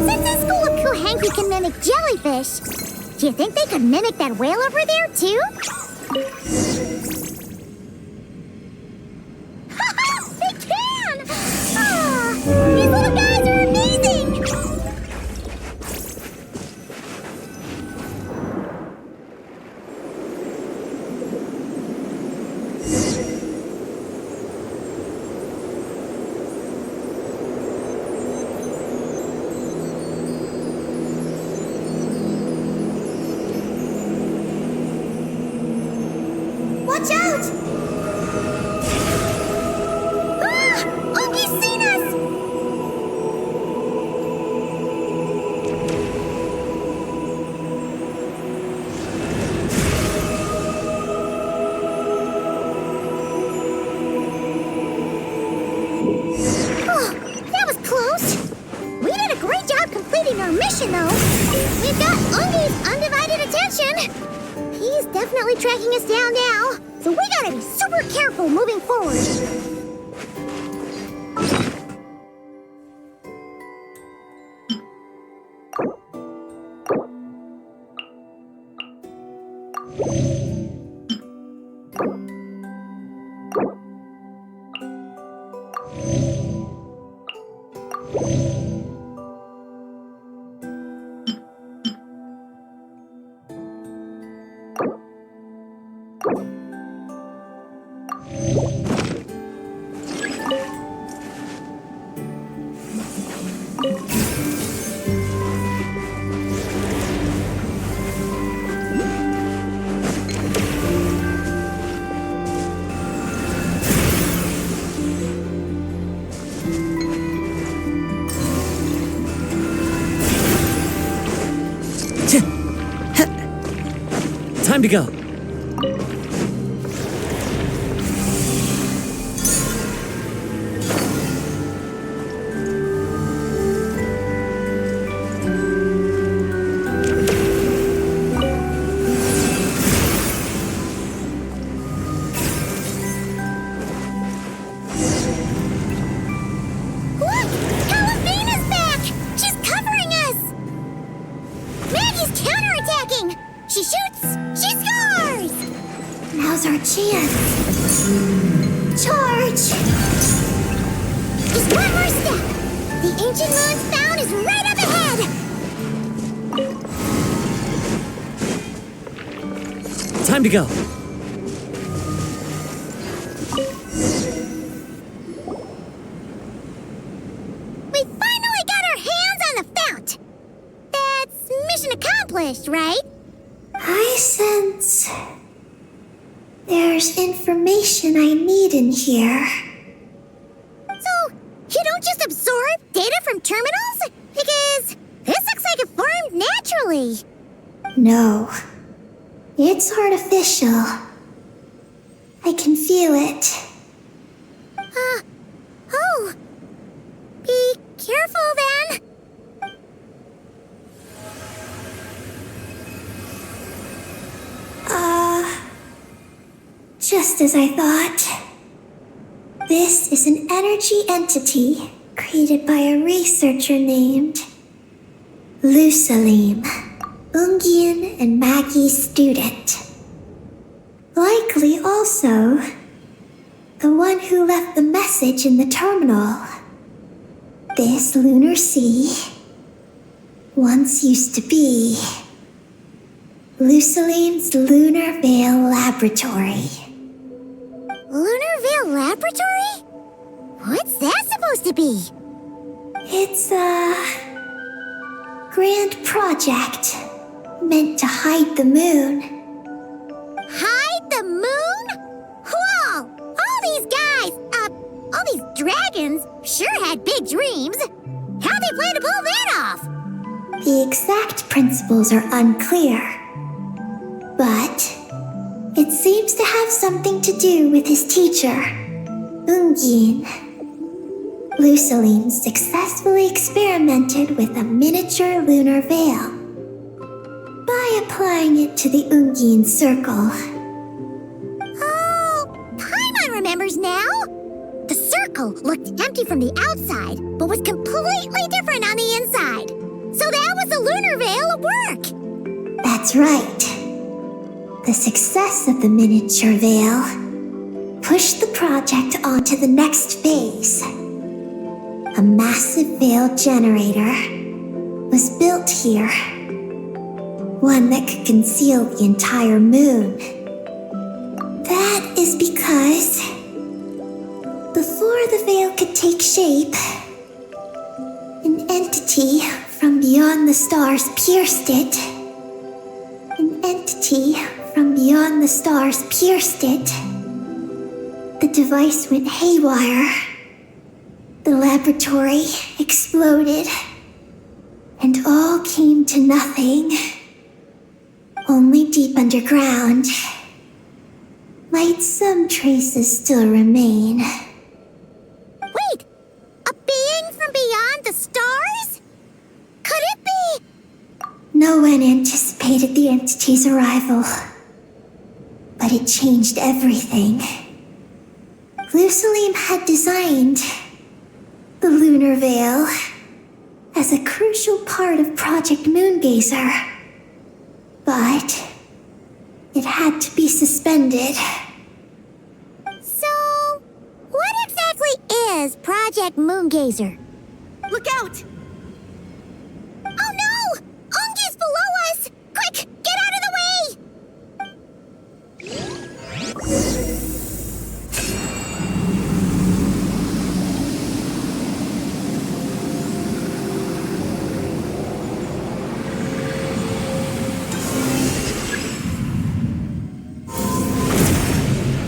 Since this school of Kohenki can mimic jellyfish, do you think they could mimic that whale over there, too? They can! Ah, these little guys are amazing! Watch out! Ah! Ogi's seen us! Oh, that was close. We did a great job completing our mission, though. We've got Ungi's undivided attention. He's definitely tracking us down now, so we gotta be super careful moving forward. Time to go. Look! Calafina's back! She's covering us! Maggie's counterattacking! She shoots! She scores! Now's our chance. Charge! Just one more step! The ancient moon's found is right up ahead! Time to go. We finally got our hands on the fount! That's mission accomplished, right? I sense there's information I need in here. So, you don't just absorb data from terminals? Because this looks like it formed naturally. No, it's artificial. I can feel it. Oh. Be careful then. Just as I thought. This is an energy entity created by a researcher named Lusalim, Ungian and Maggie's student. Likely also the one who left the message in the terminal. This lunar sea once used to be Lusalim's Lunar Veil Laboratory. Lunar Veil Laboratory? What's that supposed to be? It's a grand project meant to hide the moon. Hide the moon? Whoa! All these guys, all these dragons sure had big dreams. How'd they plan to pull that off? The exact principles are unclear, but it seems to have something to do with his teacher, Ungin. Lusalim successfully experimented with a miniature lunar veil by applying it to the Ungin circle. Oh, Paimon remembers now. The circle looked empty from the outside, but was completely different on the inside. So that was the lunar veil at work. That's right. The success of the miniature veil pushed the project onto the next phase. A massive veil generator was built here. One that could conceal the entire moon. That is because before the veil could take shape, an entity from beyond the stars pierced it. An entity from beyond the stars pierced it. The device went haywire. The laboratory exploded. And all came to nothing. Only deep underground might some traces still remain. Wait, a being from beyond the stars? Could it be? No one anticipated the entity's arrival, but it changed everything. Lusalim had designed the lunar veil as a crucial part of Project Moongazer, but it had to be suspended. So, what exactly is Project Moongazer? Look out! Oh no! Ungi's below us! Quick, get out of the way!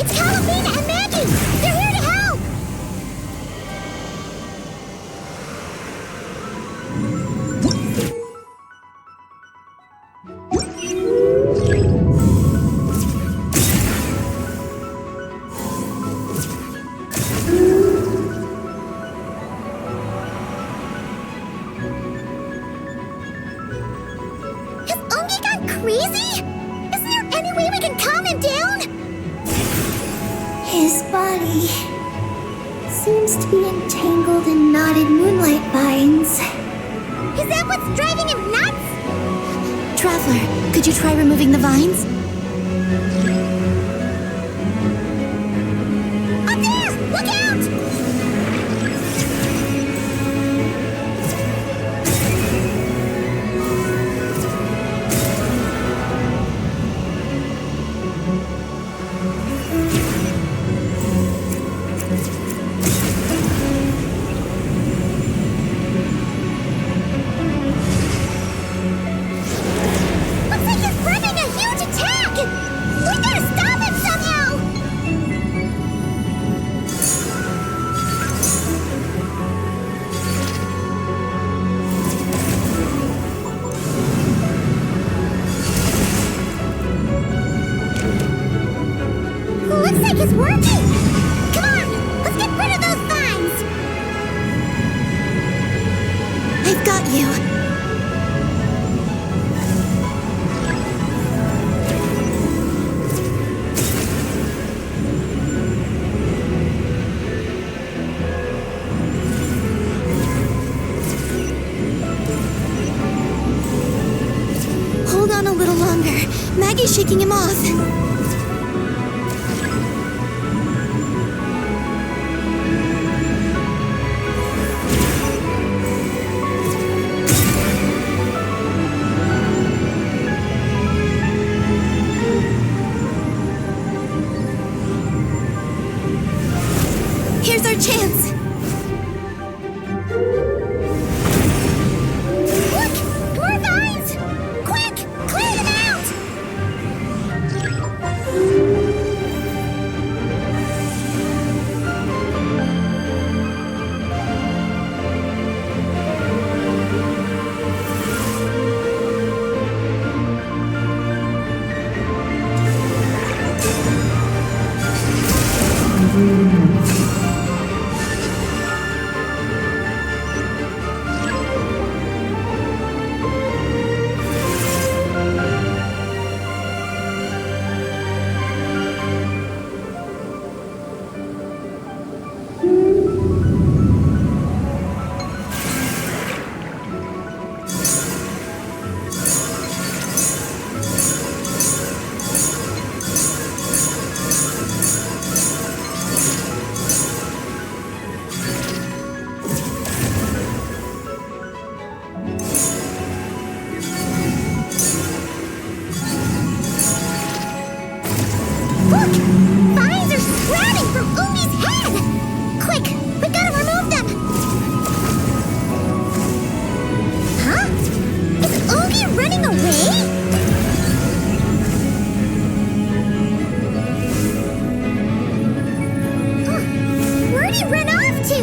It's Calafina and Maggie! They're here to help! His body seems to be entangled in knotted moonlight vines. Is that what's driving him nuts? Traveler, could you try removing the vines? Up there! Look out! Looks like he's planning a huge attack! We gotta stop him somehow! Looks like it's working! Come on, let's get rid of those vines! I've got you. Hold on a little longer. Maggie's shaking him off. Here's our chance. Look! More vines! Quick! Clear them out! Look! Vines are sprouting from Umi's head! Quick! We gotta remove them! Huh? Is Umi running away? Huh. Where'd he run off to?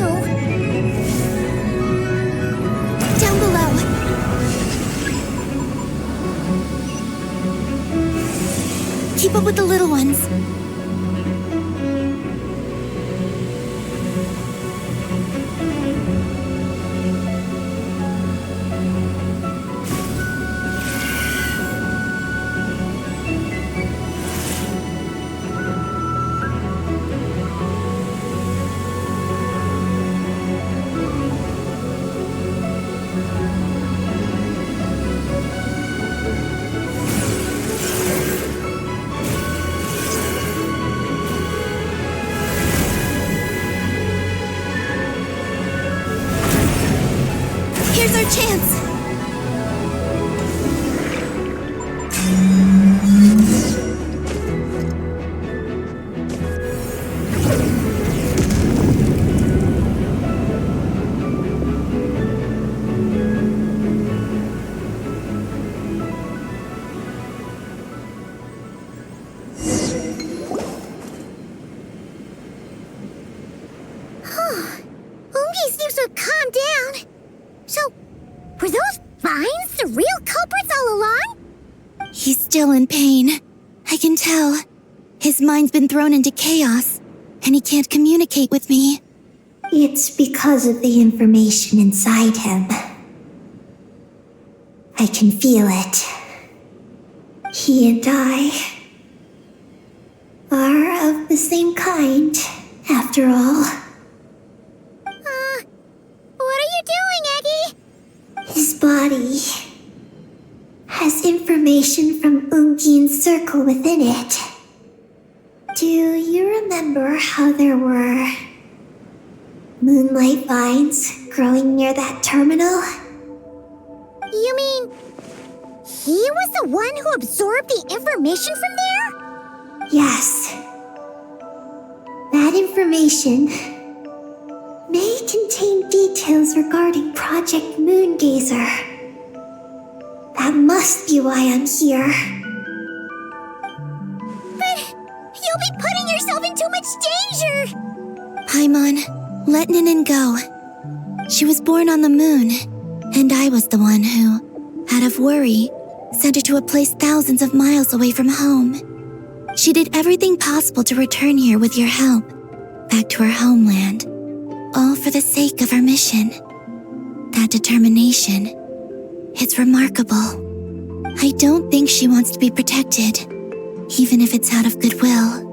Down below. Keep up with the little ones. Here's our chance. Umi seems to have calmed down. So, were those vines the real culprits all along? He's still in pain. I can tell. His mind's been thrown into chaos, and he can't communicate with me. It's because of the information inside him. I can feel it. He and I are a the same kind, after all. What are you doing, Eggy? His body has information from Ungeen's circle within it. Do you remember how there were moonlight vines growing near that terminal? You mean he was the one who absorbed the information from there? Yes. That information may contain details regarding Project Moongazer. That must be why I'm here. But you'll be putting yourself in too much danger! Paimon, let Ninin go. She was born on the moon, and I was the one who, out of worry, sent her to a place thousands of miles away from home. She did everything possible to return here with your help, back to her homeland, all for the sake of her mission. That determination, it's remarkable. I don't think she wants to be protected, even if it's out of goodwill.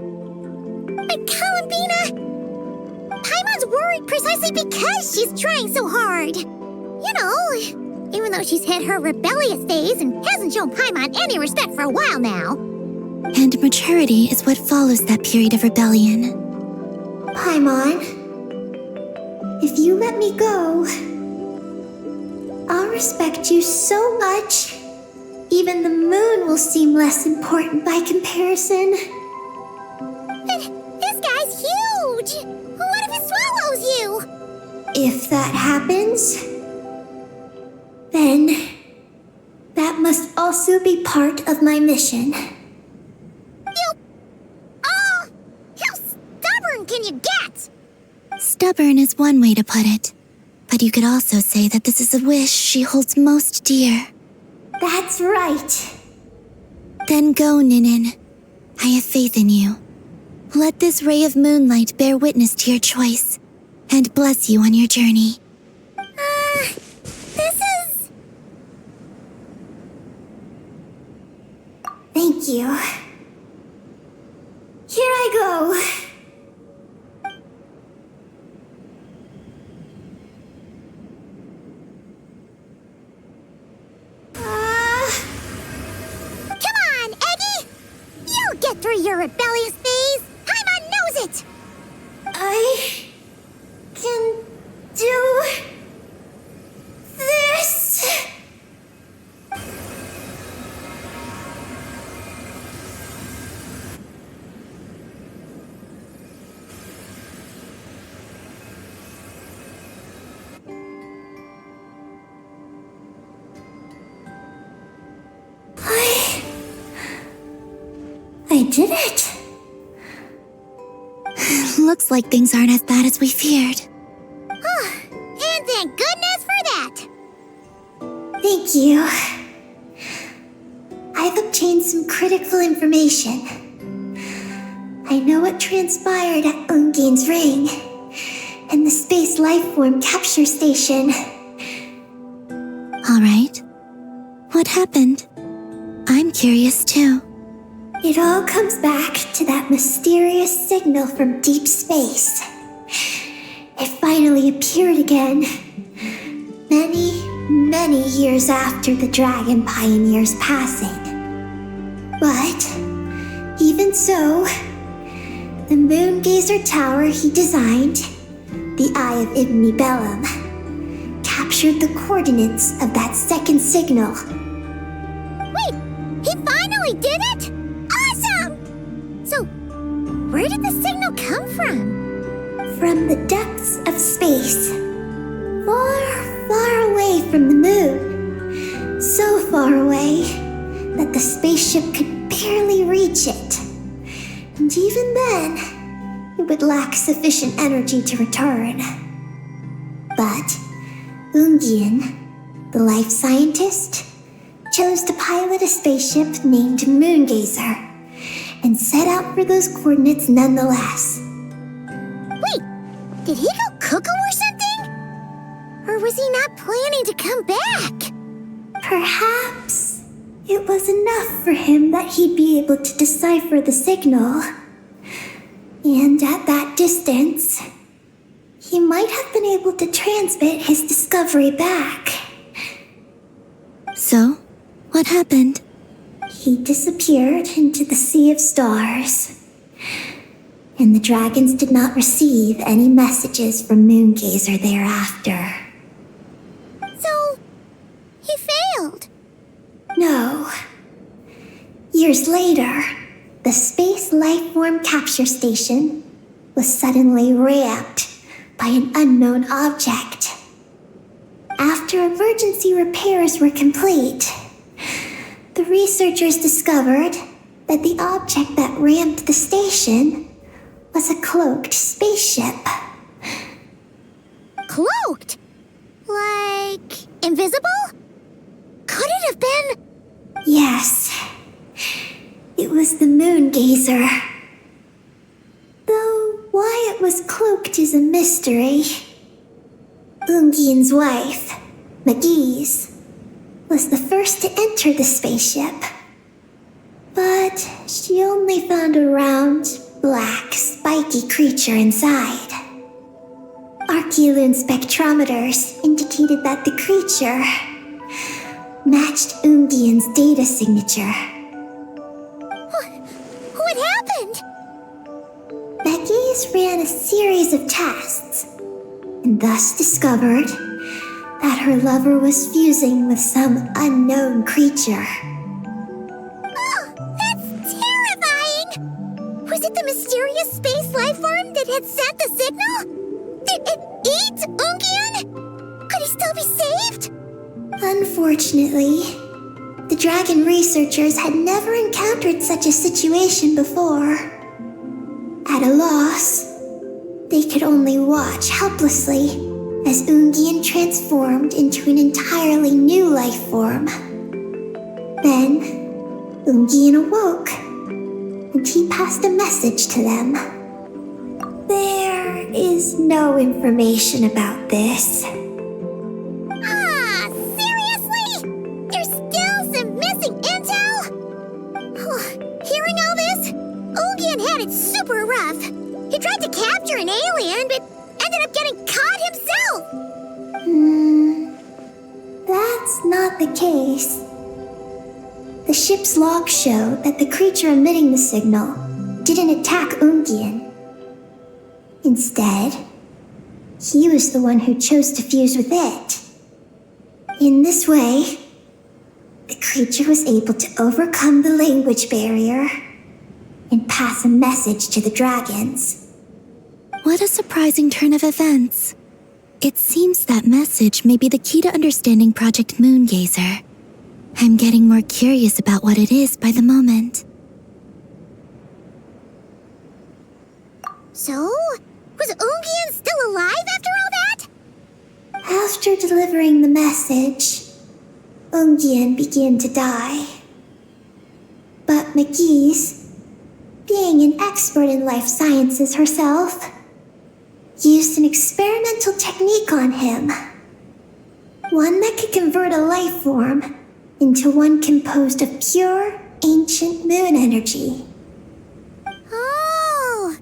But Columbina, Paimon's worried precisely because she's trying so hard. You know, even though she's hit her rebellious phase and hasn't shown Paimon any respect for a while now. And maturity is what follows that period of rebellion. Paimon, if you let me go, I'll respect you so much, even the moon will seem less important by comparison. This guy's huge! What if he swallows you? If that happens, then that must also be part of my mission. How stubborn can you get? Stubborn is one way to put it, but you could also say that this is a wish she holds most dear. That's right. Then go, Ninin. I have faith in you. Let this ray of moonlight bear witness to your choice, and bless you on your journey. This is... Thank you. Here I go. Come on, Eggy! You'll get through your rebellious phase! Paimon knows it! I can do this. I did it. Looks like things aren't as bad as we feared. And thank goodness for that! Thank you. I've obtained some critical information. I know what transpired at Ungeen's ring and the space lifeform capture station. All right. What happened? I'm curious too. It all comes back to that mysterious signal from deep space. It finally appeared again, many years after the Dragon Pioneer's passing. But, even so, the Moongazer Tower he designed, the Eye of Ibn Bellum, captured the coordinates of that second signal. Wait, he finally did it? Awesome! So, where did the signal come from? From the depths of space, far away from the moon. So far away that the spaceship could barely reach it. And even then, it would lack sufficient energy to return. But Ungeen, the life scientist, chose to pilot a spaceship named Moongazer and set out for those coordinates nonetheless. Wait, did he go cuckoo or something? Or was he not planning to come back? Perhaps it was enough for him that he'd be able to decipher the signal. at that distance, he might have been able to transmit his discovery back. So, what happened? He disappeared into the sea of stars, and the dragons did not receive any messages from Moongazer thereafter. So, he failed. No. Years later, the Space Lifeform Capture Station was suddenly ramped by an unknown object. After emergency repairs were complete, the researchers discovered that the object that rammed the station was a cloaked spaceship. Cloaked? Like, invisible? Could it have been? Yes, it was the Moongazer. Though why it was cloaked is a mystery. Ungian's wife, Magi's, was the first to enter the spaceship. But she only found a round, black, spiky creature inside. Archeolune spectrometers indicated that the creature matched Ungian's data signature. What happened? Magi's ran a series of tests, and thus discovered that her lover was fusing with some unknown creature. Oh, that's terrifying! Was it the mysterious space lifeform that had sent the signal? Did it eat Ungian? Could he still be saved? Unfortunately, the dragon researchers had never encountered such a situation before. At a loss, they could only watch helplessly as Ungian transformed into an entirely new life form. Then, Ungian awoke, and he passed a message to them. There is no information about this. Ah, seriously? There's still some missing intel? Hearing all this, Ungian had it super rough. He tried to capture an alien, but ended up getting caught himself. That's not the case. The ship's logs show that the creature emitting the signal didn't attack Ungian. Instead, he was the one who chose to fuse with it. In this way, the creature was able to overcome the language barrier and pass a message to the dragons. What a surprising turn of events. It seems that message may be the key to understanding Project Moongazer. I'm getting more curious about what it is by the moment. So, was Ungian still alive after all that? After delivering the message, Ungian began to die. But Magi's, being an expert in life sciences herself, used an experimental technique on him. One that could convert a life form into one composed of pure, ancient moon energy. Oh,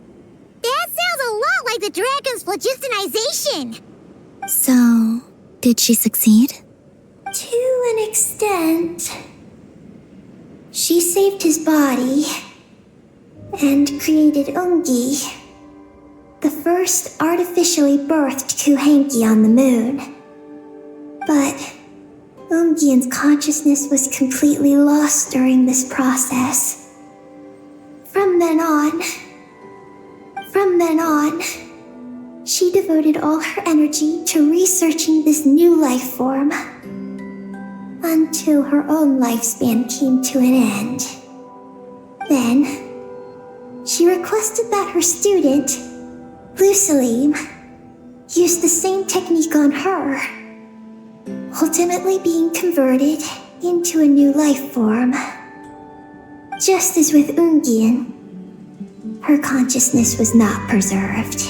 that sounds a lot like the dragon's phlogistonization. So, did she succeed? To an extent. She saved his body and created Ungi, the first artificially birthed Kuhanki on the moon. But Ungian's consciousness was completely lost during this process. From then on, she devoted all her energy to researching this new life form until her own lifespan came to an end. Then, she requested that her student, Lucilim, use the same technique on her, ultimately being converted into a new life form. Just as with Ungian, her consciousness was not preserved.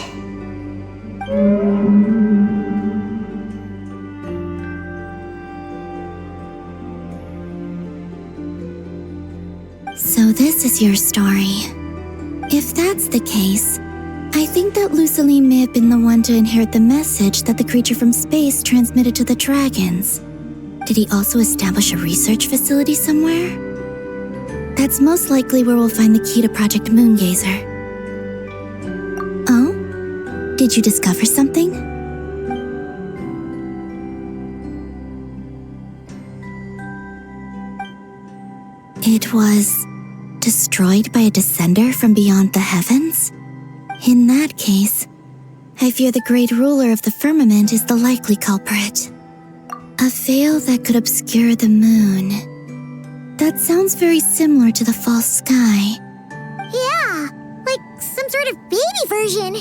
So this is your story. If that's the case, I think that Luceline may have been the one to inherit the message that the creature from space transmitted to the dragons. Did he also establish a research facility somewhere? That's most likely where we'll find the key to Project Moongazer. Oh? Did you discover something? It was destroyed by a descender from beyond the heavens? In that case, I fear the great ruler of the firmament is the likely culprit. A veil that could obscure the moon. That sounds very similar to the false sky. Yeah, like some sort of baby version.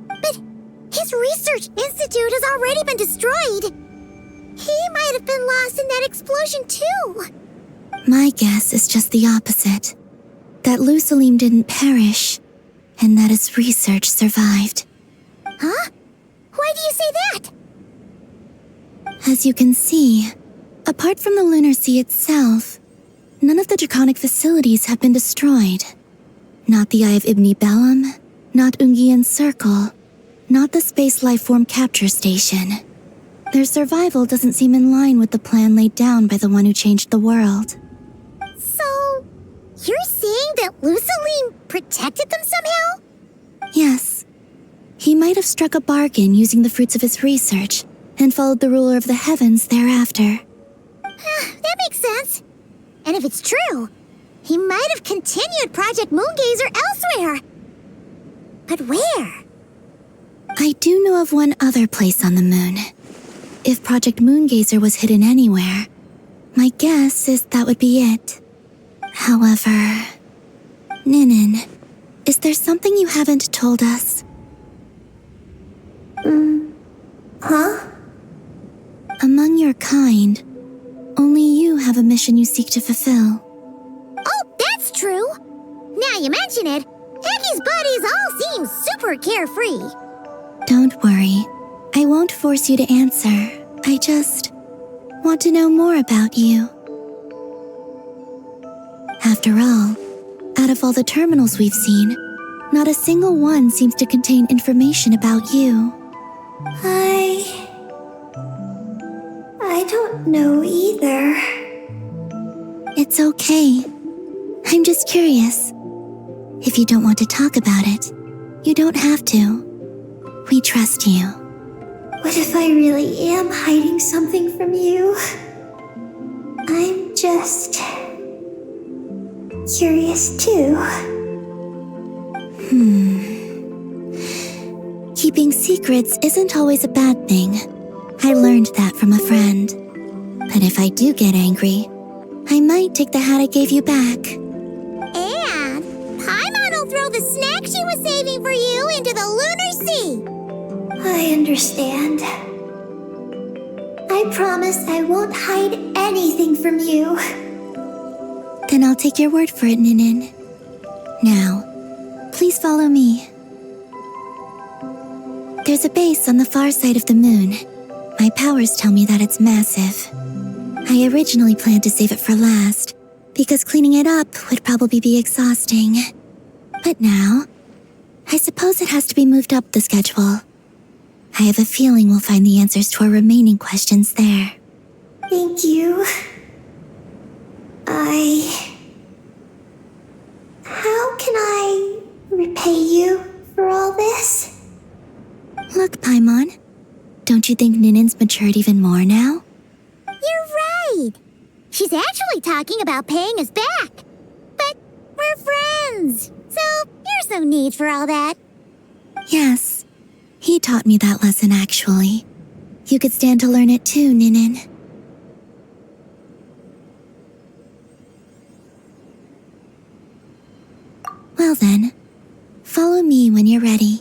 But his research institute has already been destroyed. He might have been lost in that explosion too. My guess is just the opposite. That Luceline didn't perish, and that his research survived. Huh? Why do you say that? As you can see, apart from the Lunar Sea itself, none of the draconic facilities have been destroyed. Not the Eye of Ibni Bellum, not Ungian's Circle, not the Space Lifeform Capture Station. Their survival doesn't seem in line with the plan laid down by the one who changed the world. So, you're saying that Luceline protected them somehow? Yes. He might have struck a bargain using the fruits of his research and followed the ruler of the heavens thereafter. That makes sense. And if it's true, he might have continued Project Moongazer elsewhere. But where? I do know of one other place on the moon. If Project Moongazer was hidden anywhere, my guess is that would be it. However, Ninin, is there something you haven't told us? Huh? Among your kind, only you have a mission you seek to fulfill. Oh, that's true. Now you mention it, Heki's buddies all seem super carefree. Don't worry. I won't force you to answer. I just want to know more about you. After all, out of all the terminals we've seen, not a single one seems to contain information about you. I don't know either. It's okay. I'm just curious. If you don't want to talk about it, you don't have to. We trust you. What if I really am hiding something from you? I'm just curious too. Keeping secrets isn't always a bad thing. I learned that from a friend. But if I do get angry, I might take the hat I gave you back. And Paimon will throw the snack she was saving for you into the Lunar Sea. I understand. I promise I won't hide anything from you. Then I'll take your word for it, Ninin. Now, please follow me. There's a base on the far side of the moon. My powers tell me that it's massive. I originally planned to save it for last, because cleaning it up would probably be exhausting. But now, I suppose it has to be moved up the schedule. I have a feeling we'll find the answers to our remaining questions there. Thank you. How can I repay you for all this? Look, Paimon, don't you think Ninin's matured even more now? You're right. She's actually talking about paying us back. But we're friends, so there's no need for all that. Yes, he taught me that lesson actually. You could stand to learn it too, Ninin. Well then, follow me when you're ready.